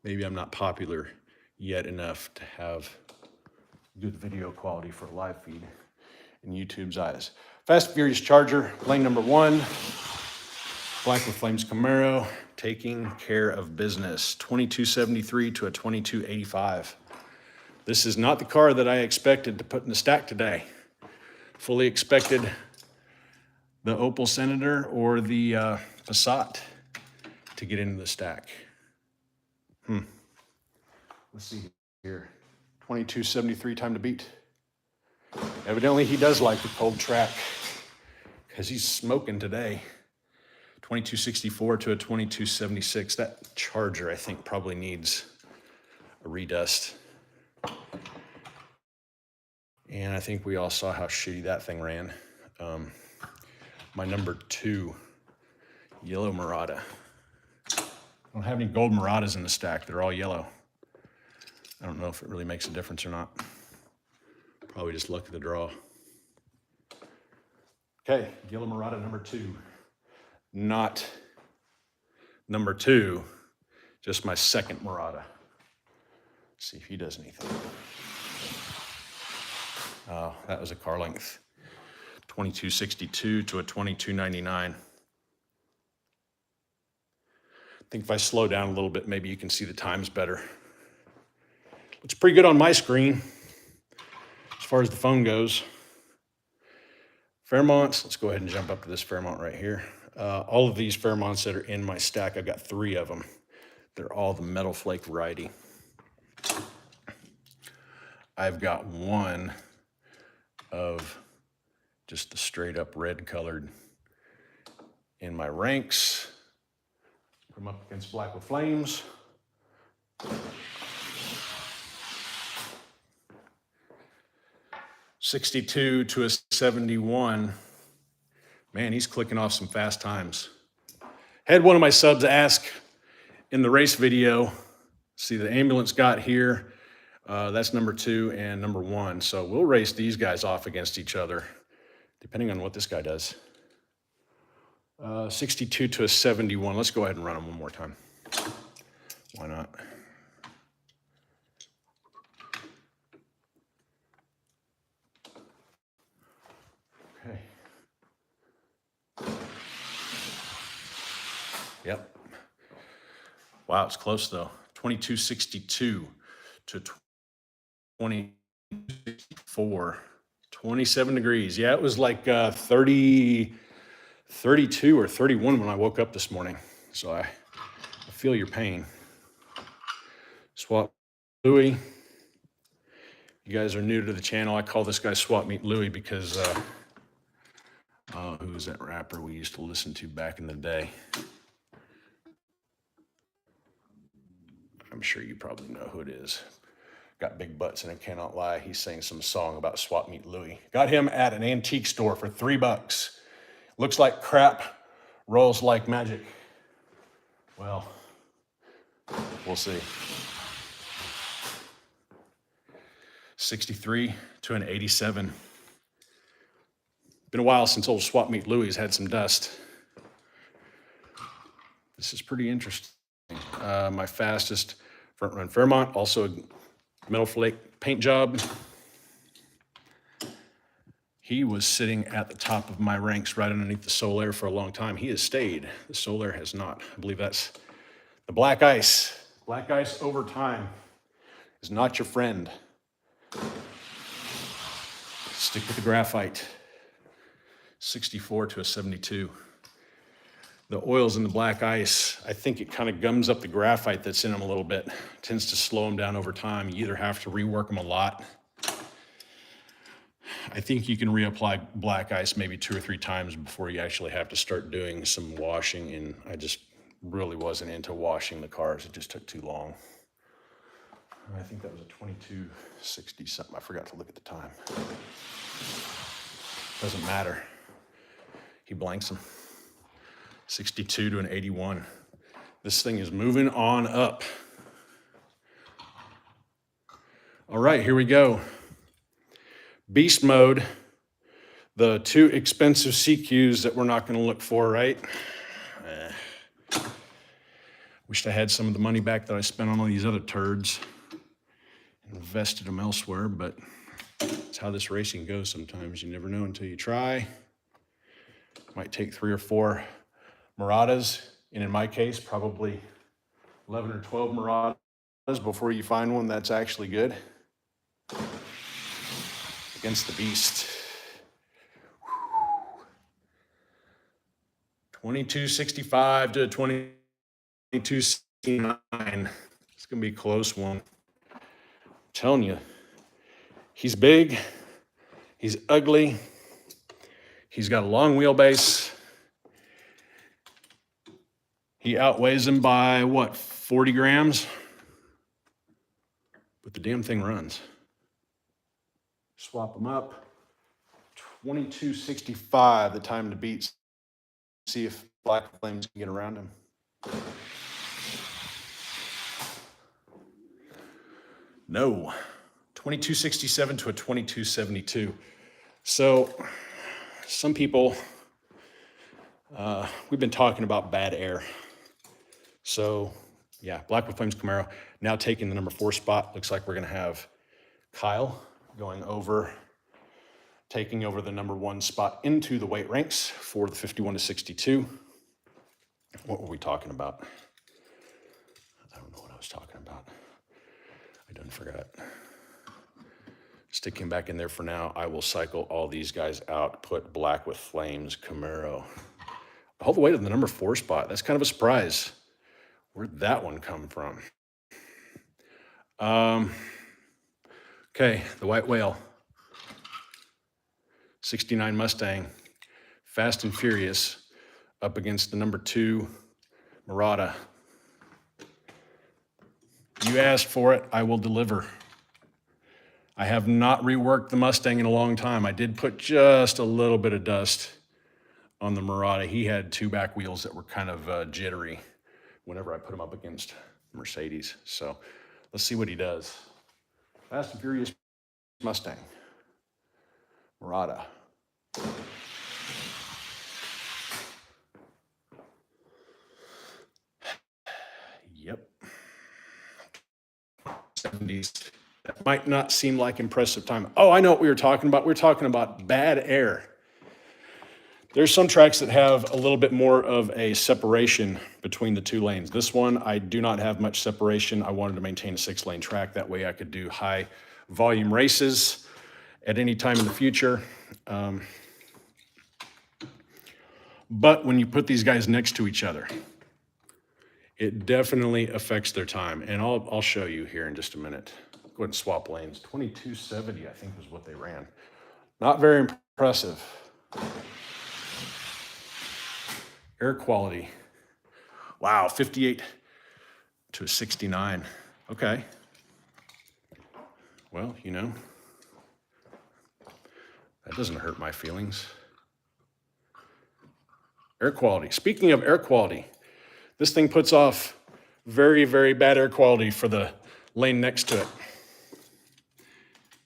Maybe I'm not popular yet enough to have good video quality for a live feed in YouTube's eyes. Fast and Furious Charger, lane number 1. Black with Flames Camaro, taking care of business. 2273 to a 2285. This is not the car that I expected to put in the stack today. Fully expected the Opel Senator or the Passat to get into the stack. Let's see here. 2273, time to beat. Evidently he does like the cold track because he's smoking today. 2264 to a 2276. That Charger, I think, probably needs a redust. And I think we all saw how shitty that thing ran. My number 2, yellow Murata. I don't have any gold Muratas in the stack. They're all yellow. I don't know if it really makes a difference or not. Probably just luck of the draw. Okay, yellow Murata number 2. Not number 2, just my second Murata. See if he does anything. Oh, that was a car length. 2262 to a 2299. I think if I slow down a little bit, maybe you can see the times better. It's pretty good on my screen as far as the phone goes. Fairmonts, let's go ahead and jump up to this Fairmont right here. All of these Fairmonts that are in my stack, I've got 3 of them. They're all the metal flake variety. I've got 1 of just the straight up red colored in my ranks. Put them up against Black with Flames. $62 to a 71. Man, he's clicking off some fast times. Had one of my subs ask in the race video, see the ambulance got here, that's number 2 and number 1. So we'll race these guys off against each other, depending on what this guy does. 62 to a 71. Let's go ahead and run them one more time. Why not? Okay. Yep. Wow, it's close though. 2262 to 2064. 27 degrees. Yeah, it was like 32 or 31 when I woke up this morning. So I feel your pain. Swap Louie. You guys are new to the channel. I call this guy Swap Meet Louie because who was that rapper we used to listen to back in the day? I'm sure you probably know who it is. Got big butts and I cannot lie. He sang some song about Swap Meet Louie. Got him at an antique store for $3. Looks like crap, rolls like magic. Well, we'll see. 63 to an 87. Been a while since old Swap Meet Louie's had some dust. This is pretty interesting. My fastest front run Fairmont, also a metal flake paint job. He was sitting at the top of my ranks right underneath the Solaire for a long time. He has stayed. The Solaire has not. I believe that's the Black Ice. Black Ice over time is not your friend. Stick with the graphite. 64 to a 72. The oils in the Black Ice, I think it kind of gums up the graphite that's in them a little bit. Tends to slow them down over time. You either have to rework them a lot. I think you can reapply Black Ice maybe 2 or 3 times before you actually have to start doing some washing, and I just really wasn't into washing the cars. It just took too long. I think that was a 2260 something. I forgot to look at the time. Doesn't matter. He blanks them. 62 to an 81. This thing is moving on up. All right, here we go. Beast mode. The 2 expensive CQs that we're not going to look for, right? Wished I had some of the money back that I spent on all these other turds. Invested them elsewhere, but it's how this racing goes sometimes. You never know until you try. Might take 3 or 4 Muratas, and in my case, probably 11 or 12 Muratas before you find one that's actually good. Against the beast. 2265 to 2269. It's gonna be a close one. I'm telling you, he's big, he's ugly, he's got a long wheelbase. He outweighs him by, what, 40 grams? But the damn thing runs. Swap them up. 2265, the time to beat. See if Black Flames can get around him. No. 2267 to a 2272. So, some people, we've been talking about bad air. So yeah, Black with Flames Camaro. Now taking the number 4 spot. Looks like we're gonna have Kyle going over, taking over the number 1 spot into the weight ranks for the 51 to 62. What were we talking about? I don't know what I was talking about. I done forgot. Stick him back in there for now. I will cycle all these guys out, put Black with Flames Camaro all the way to the number 4 spot. That's kind of a surprise. Where'd that one come from? Okay, the White Whale. 69 Mustang, Fast and Furious, up against the number 2 Murata. You asked for it, I will deliver. I have not reworked the Mustang in a long time. I did put just a little bit of dust on the Murata. He had 2 back wheels that were kind of jittery whenever I put him up against Mercedes. So let's see what he does. Fast and Furious Mustang, Murata. Yep. 70s. That might not seem like impressive time. Oh, I know what we were talking about. We were talking about bad air. There's some tracks that have a little bit more of a separation between the 2 lanes. This one, I do not have much separation. I wanted to maintain a 6-lane track. That way I could do high volume races at any time in the future. But when you put these guys next to each other, it definitely affects their time. And I'll show you here in just a minute. Go ahead and swap lanes. 2270, I think, was what they ran. Not very impressive. Air quality. Wow, 58 to a 69. Okay. Well, you know, that doesn't hurt my feelings. Air quality. Speaking of air quality, this thing puts off very, very bad air quality for the lane next to it,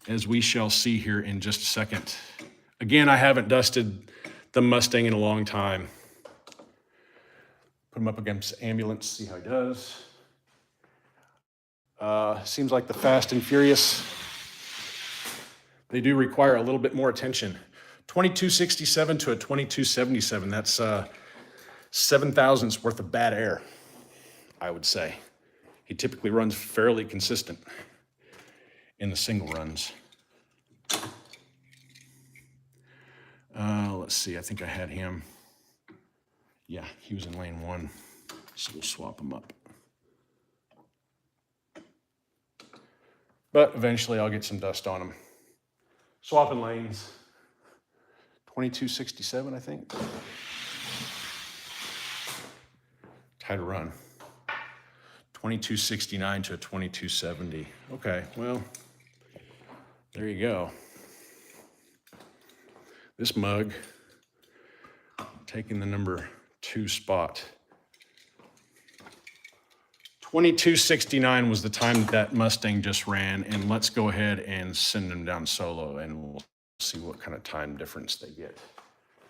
as we shall see here in just a second. Again, I haven't dusted the Mustang in a long time. Put him up against ambulance, see how he does. Seems like the Fast and Furious, they do require a little bit more attention. 2267 to a 2277, that's 7 thousandths worth of bad air, I would say. He typically runs fairly consistent in the single runs. Let's see, I think I had him. Yeah, he was in lane 1, so we'll swap him up. But eventually I'll get some dust on him. Swapping lanes. 2267, I think. Tight to run. 2269 to a 2270. Okay, well, there you go. This mug, taking the number 2 spot. 2269 was the time that Mustang just ran, and let's go ahead and send them down solo, and we'll see what kind of time difference they get.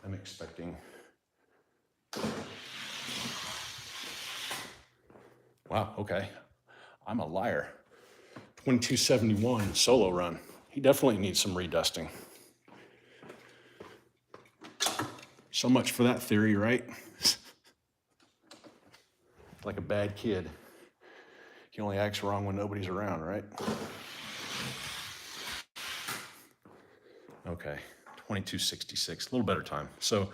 I'm expecting. Wow, okay. I'm a liar. 2271 solo run. He definitely needs some redusting. So much for that theory, right? Like a bad kid. He only acts wrong when nobody's around, right? Okay, 2266, a little better time. So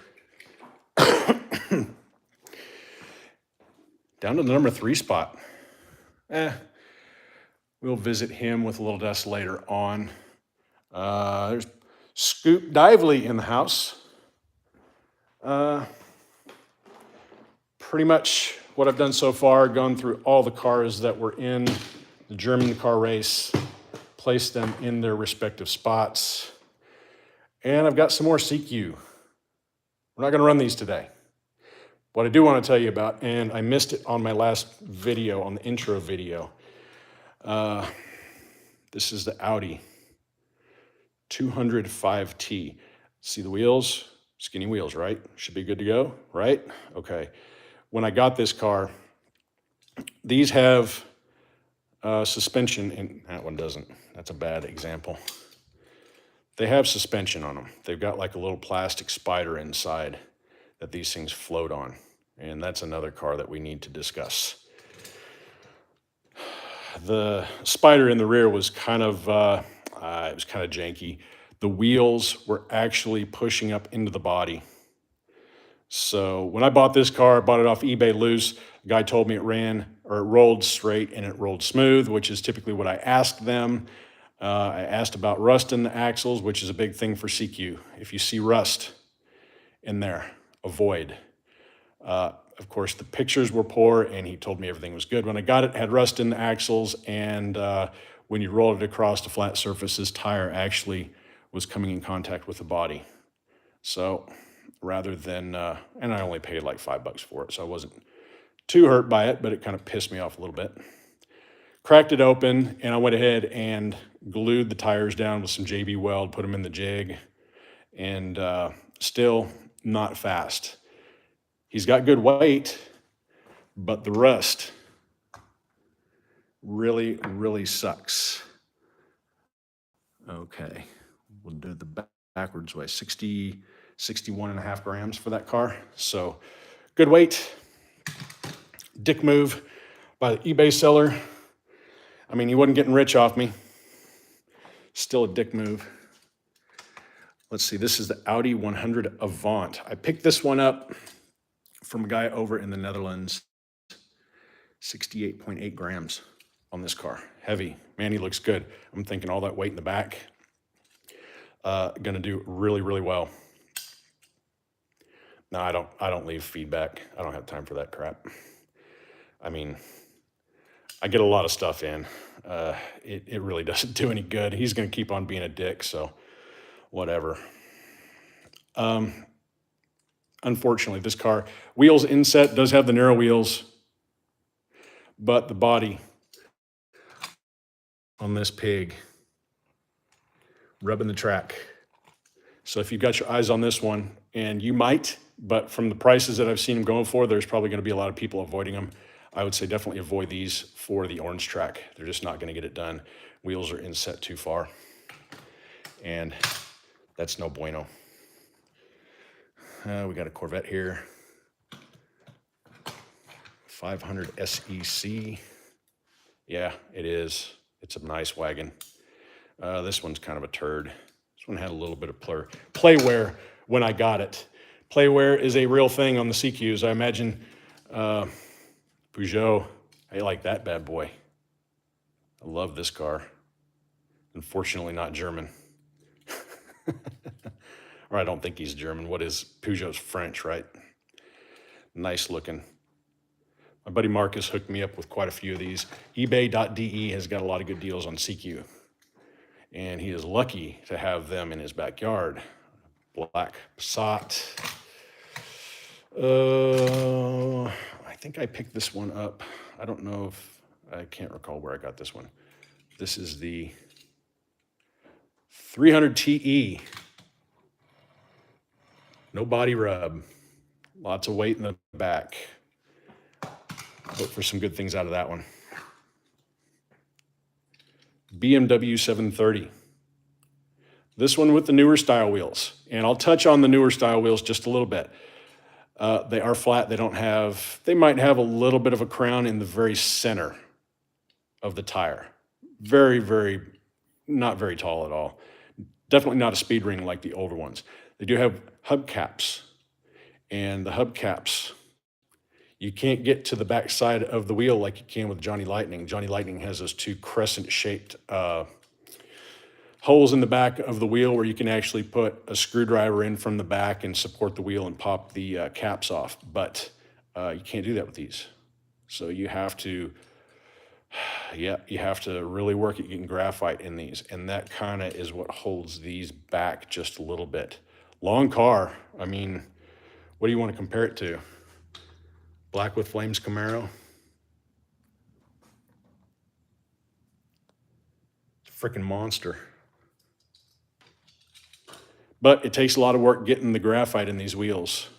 down to the number 3 spot. We'll visit him with a little dust later on. There's Scoop Dively in the house. Pretty much what I've done so far, gone through all the cars that were in the German car race, placed them in their respective spots. And I've got some more CQ. We're not going to run these today. What I do want to tell you about, and I missed it on my last video, on the intro video, this is the Audi 205T. See the wheels? Skinny wheels, right? Should be good to go, right? Okay. When I got this car, These have suspension, and that one doesn't. That's a bad example. They have suspension on them. They've got like a little plastic spider inside that these things float on. And that's another car that we need to discuss. The spider in the rear was kind of janky. The wheels were actually pushing up into the body. So when I bought this car, I bought it off eBay loose. The guy told me it rolled straight and it rolled smooth, which is typically what I asked them. I asked about rust in the axles, which is a big thing for CQ. If you see rust in there, avoid. Of course, the pictures were poor, and he told me everything was good. When I got it, it had rust in the axles, and when you roll it across a flat surface, this tire actually was coming in contact with the body. So rather than, and I only paid like $5 for it, so I wasn't too hurt by it, but it kind of pissed me off a little bit. Cracked it open, and I went ahead and glued the tires down with some JB Weld, put them in the jig, and still not fast. He's got good weight, but the rust really, really sucks. Okay, we'll do the backwards way, 61.5 grams for that car. So good weight, dick move by the eBay seller. I mean, he wasn't getting rich off me. Still a dick move. Let's see, this is the Audi 100 Avant. I picked this one up from a guy over in the Netherlands. 68.8 grams on this car. Heavy. Man, he looks good. I'm thinking all that weight in the back, gonna do really, really well. No, I don't leave feedback. I don't have time for that crap. I mean, I get a lot of stuff in. It really doesn't do any good. He's gonna keep on being a dick, so whatever. Unfortunately, this car, wheels inset, does have the narrow wheels, but the body on this pig rubbing the track. So if you've got your eyes on this one, and you might, but from the prices that I've seen them going for, there's probably going to be a lot of people avoiding them. I would say definitely avoid these for the orange track. They're just not going to get it done. Wheels are inset too far, and that's no bueno. We got a Corvette here, 500 SEC. Yeah, it is. It's a nice wagon. This one's kind of a turd. This one had a little bit of play-wear when I got it. Play-wear is a real thing on the CQs. I imagine Peugeot, I like that bad boy. I love this car. Unfortunately not German. Or I don't think he's German. What is Peugeot's French, right? Nice looking. My buddy Marcus hooked me up with quite a few of these. eBay.de has got a lot of good deals on CQ. And he is lucky to have them in his backyard. Black Passat. I think I picked this one up. I don't know if, I can't recall where I got this one. This is the 300 TE. No body rub. Lots of weight in the back. Look for some good things out of that one. BMW 730. This one with the newer style wheels. And I'll touch on the newer style wheels just a little bit. They are flat. They might have a little bit of a crown in the very center of the tire. Very, very, not very tall at all. Definitely not a speed ring like the older ones. They do have hubcaps. And the hubcaps, you can't get to the back side of the wheel like you can with Johnny Lightning. Johnny Lightning has those two crescent-shaped holes in the back of the wheel where you can actually put a screwdriver in from the back and support the wheel and pop the caps off. But you can't do that with these. So you have to, you have to really work at getting graphite in these. And that kind of is what holds these back just a little bit. Long car. I mean, what do you want to compare it to? Black with Flames Camaro. It's a freaking monster. But it takes a lot of work getting the graphite in these wheels.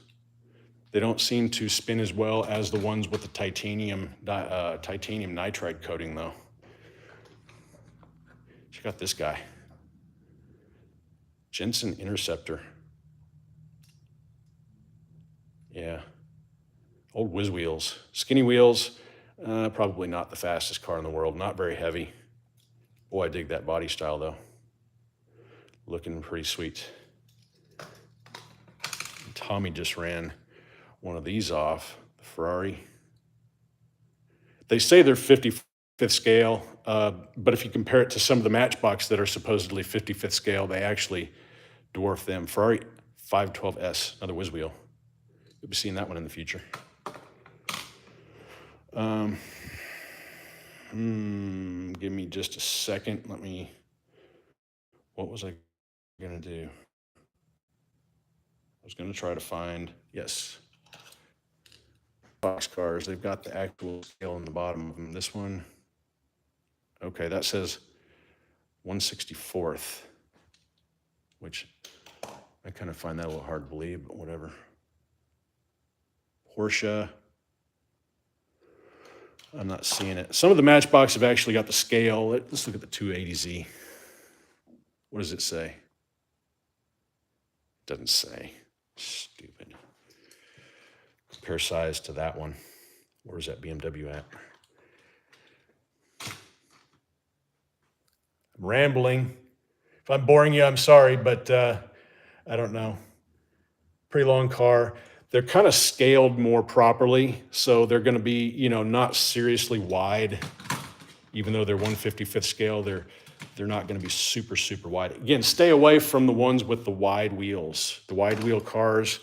They don't seem to spin as well as the ones with the titanium nitride coating, though. Check out this guy. Jensen Interceptor. Yeah. Old whiz wheels. Skinny wheels. Probably not the fastest car in the world. Not very heavy. Boy, I dig that body style, though. Looking pretty sweet. Tommy just ran one of these off, the Ferrari. They say they're 55th scale, but if you compare it to some of the Matchbox that are supposedly 55th scale, they actually dwarf them. Ferrari 512S, another whiz wheel. You'll be seeing that one in the future. Give me just a second. What was I gonna do? I was gonna try to find, yes, box cars. They've got the actual scale in the bottom of them. This one, okay, that says 164th, which I kind of find that a little hard to believe, but whatever. Porsche, I'm not seeing it. Some of the Matchbox have actually got the scale. Let's look at the 280Z. What does it say? It doesn't say. Stupid. Compare size to that one. Where's that BMW at? I'm rambling. If I'm boring you, I'm sorry, but I don't know. Pretty long car. They're kind of scaled more properly, so they're going to be, not seriously wide. Even though they're 155th scale, they're not going to be super, super wide. Again, stay away from the ones with the wide wheels. The wide wheel cars,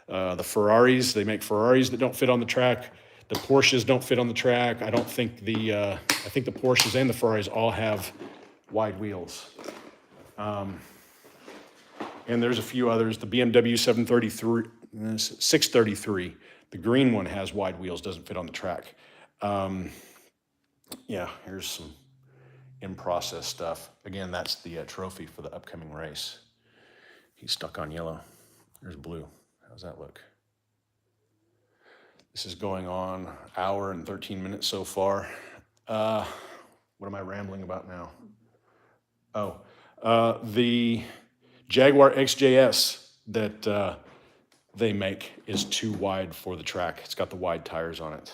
the Ferraris, they make Ferraris that don't fit on the track. The Porsches don't fit on the track. I think the Porsches and the Ferraris all have wide wheels. And there's a few others. The BMW 633, the green one has wide wheels, doesn't fit on the track. Yeah, here's some in-process stuff. Again, that's the trophy for the upcoming race. He's stuck on yellow. There's blue. How's that look? This is going on an hour and 13 minutes so far. What am I rambling about now? The Jaguar XJS that they make is too wide for the track. It's got the wide tires on it.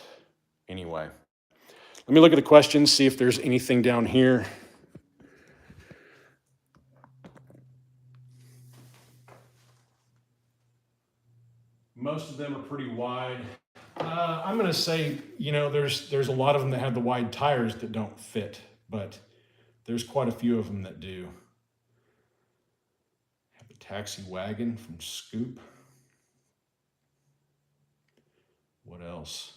Anyway, let me look at the questions, see if there's anything down here. Most of them are pretty wide. I'm going to say, there's a lot of them that have the wide tires that don't fit, but there's quite a few of them that do. Have the taxi wagon from Scoop. What else?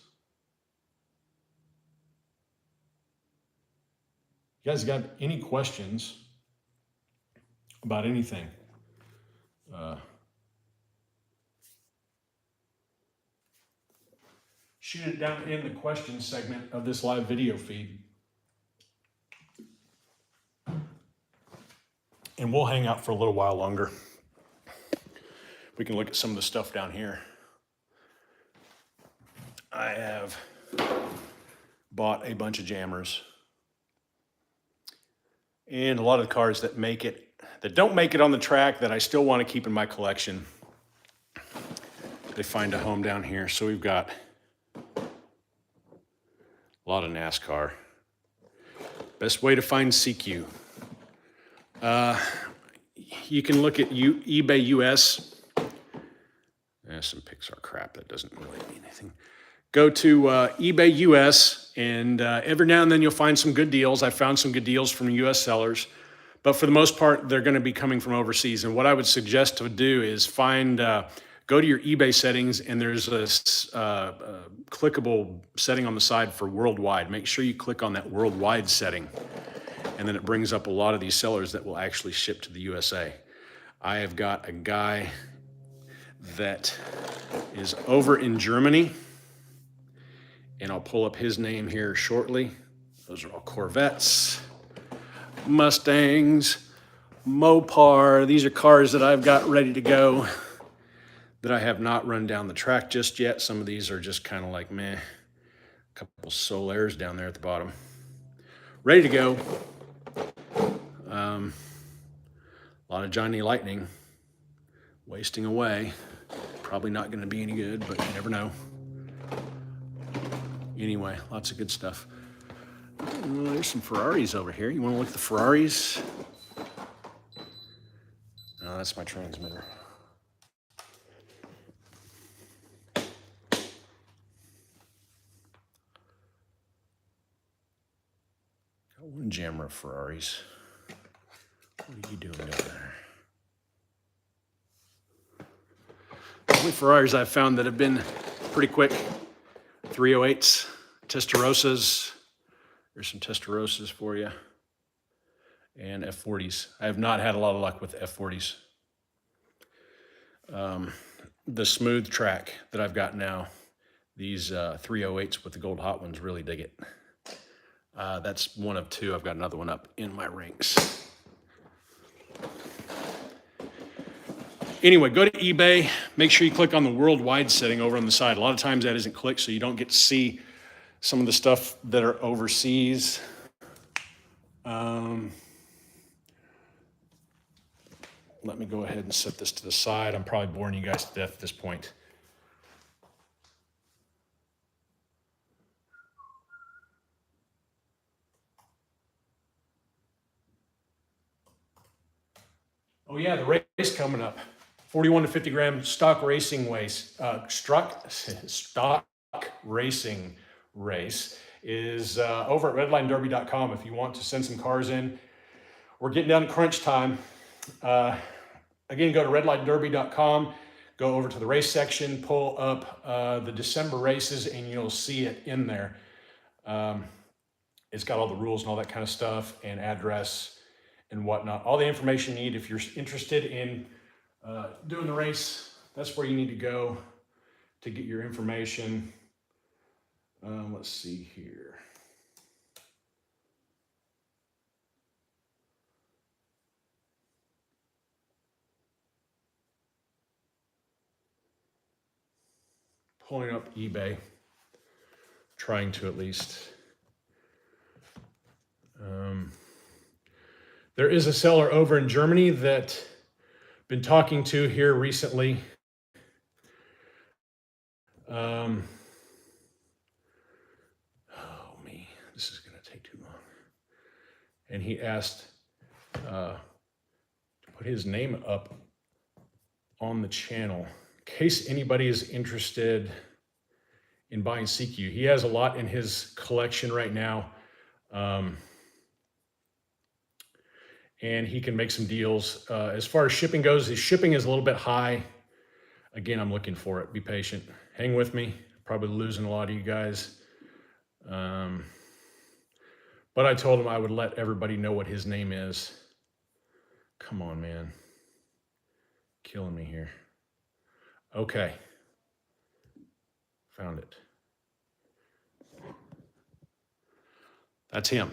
You guys got any questions about anything? Shoot it down in the questions segment of this live video feed. And we'll hang out for a little while longer. We can look at some of the stuff down here. I have bought a bunch of jammers. And a lot of the cars that don't make it on the track that I still want to keep in my collection. They find a home down here. So we've got a lot of NASCAR. Best way to find CQ. You can look at eBay US. Some Pixar crap that doesn't really mean anything. Go to eBay US, and every now and then you'll find some good deals. I found some good deals from US sellers, but for the most part, they're going to be coming from overseas. And what I would suggest to do is go to your eBay settings, and there's a clickable setting on the side for worldwide. Make sure you click on that worldwide setting, and then it brings up a lot of these sellers that will actually ship to the USA. I have got a guy that is over in Germany, and I'll pull up his name here shortly. Those are all Corvettes, Mustangs, Mopar. These are cars that I've got ready to go that I have not run down the track just yet. Some of these are just kind of like meh. A couple Solaires down there at the bottom. Ready to go. A lot of Johnny Lightning wasting away. Probably not going to be any good, but you never know. Anyway, lots of good stuff. There's some Ferraris over here. You want to look at the Ferraris? No, that's my transmitter. Got one jammer of Ferraris. What are you doing down there? The only Ferraris I've found that have been pretty quick, 308s, Testarosas. There's some Testarosas for you. And F40s. I have not had a lot of luck with F40s. The smooth track that I've got now, these 308s with the gold hot ones, really dig it. That's one of two. I've got another one up in my rinks. Anyway, go to eBay. Make sure you click on the worldwide setting over on the side. A lot of times that isn't clicked, so you don't get to see some of the stuff that are overseas. Let me go ahead and set this to the side. I'm probably boring you guys to death at this point. Oh yeah, the race coming up. 41 to 50 gram stock racing race. Stock racing race is over at redlinederby.com if you want to send some cars in. We're getting down to crunch time. Again, go to redlinederby.com, go over to the race section, pull up the December races, and you'll see it in there. It's got all the rules and all that kind of stuff, and address and whatnot. All the information you need if you're interested in doing the race. That's where you need to go to get your information. Let's see here. Pulling up eBay, trying to at least. There is a seller over in Germany that I've been talking to here recently. Oh me, this is going to take too long. And he asked to put his name up on the channel in case anybody is interested in buying CQ. He has a lot in his collection right now. And he can make some deals. As far as shipping goes, his shipping is a little bit high. Again, I'm looking for it. Be patient. Hang with me. Probably losing a lot of you guys. But I told him I would let everybody know what his name is. Come on, man. Killing me here. Okay. Found it. That's him.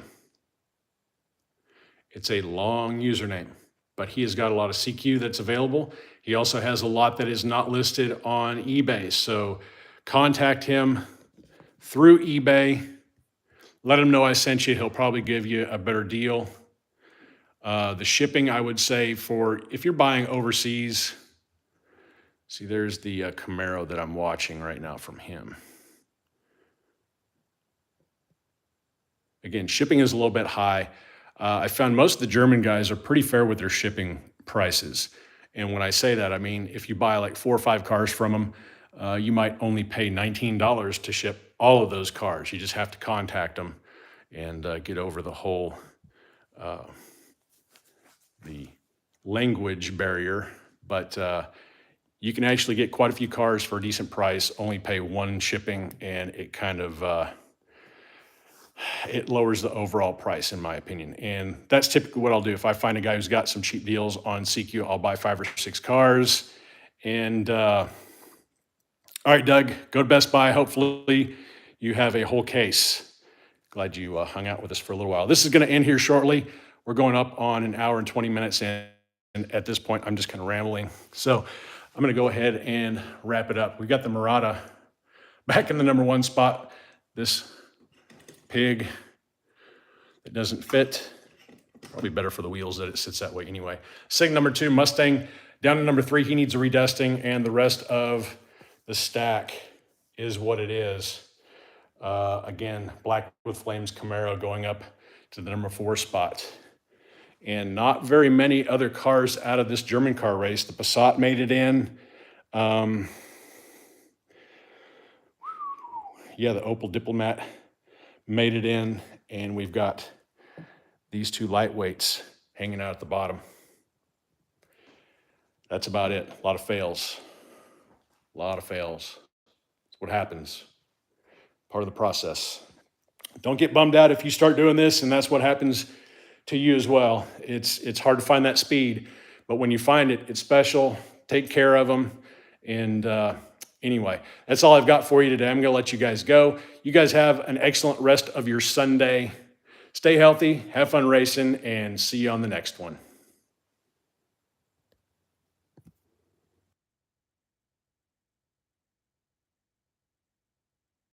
It's a long username, but he has got a lot of CQ that's available. He also has a lot that is not listed on eBay. So contact him through eBay. Let him know I sent you. He'll probably give you a better deal. The shipping, I would say, for if you're buying overseas, see, there's the Camaro that I'm watching right now from him. Again, shipping is a little bit high. I found most of the German guys are pretty fair with their shipping prices. And when I say that, I mean, if you buy like 4 or 5 cars from them, you might only pay $19 to ship all of those cars. You just have to contact them and get over the whole the language barrier. But you can actually get quite a few cars for a decent price, only pay 1 shipping, and it kind of it lowers the overall price, in my opinion. And that's typically what I'll do. If I find a guy who's got some cheap deals on CQ, I'll buy 5 or 6 cars. And all right, Doug, go to Best Buy. Hopefully you have a whole case. Glad you hung out with us for a little while. This is going to end here shortly. We're going up on 1 hour and 20 minutes, and at this point, I'm just kind of rambling. So I'm going to go ahead and wrap it up. We got the Murata back in the number 1 spot. This pig that doesn't fit. Probably better for the wheels that it sits that way anyway. Sig number 2, Mustang, down to number 3. He needs a redusting, and the rest of the stack is what it is. Again, Black with Flames Camaro going up to the number 4 spot. And not very many other cars out of this German car race. The Passat made it in. Yeah, the Opel Diplomat made it in. And we've got these 2 lightweights hanging out at the bottom. That's about it. A lot of fails. A lot of fails. That's what happens. Part of the process. Don't get bummed out if you start doing this and that's what happens to you as well. It's hard to find that speed, but when you find it, it's special. Take care of them. And anyway, that's all I've got for you today. I'm going to let you guys go. You guys have an excellent rest of your Sunday. Stay healthy, have fun racing, and see you on the next one.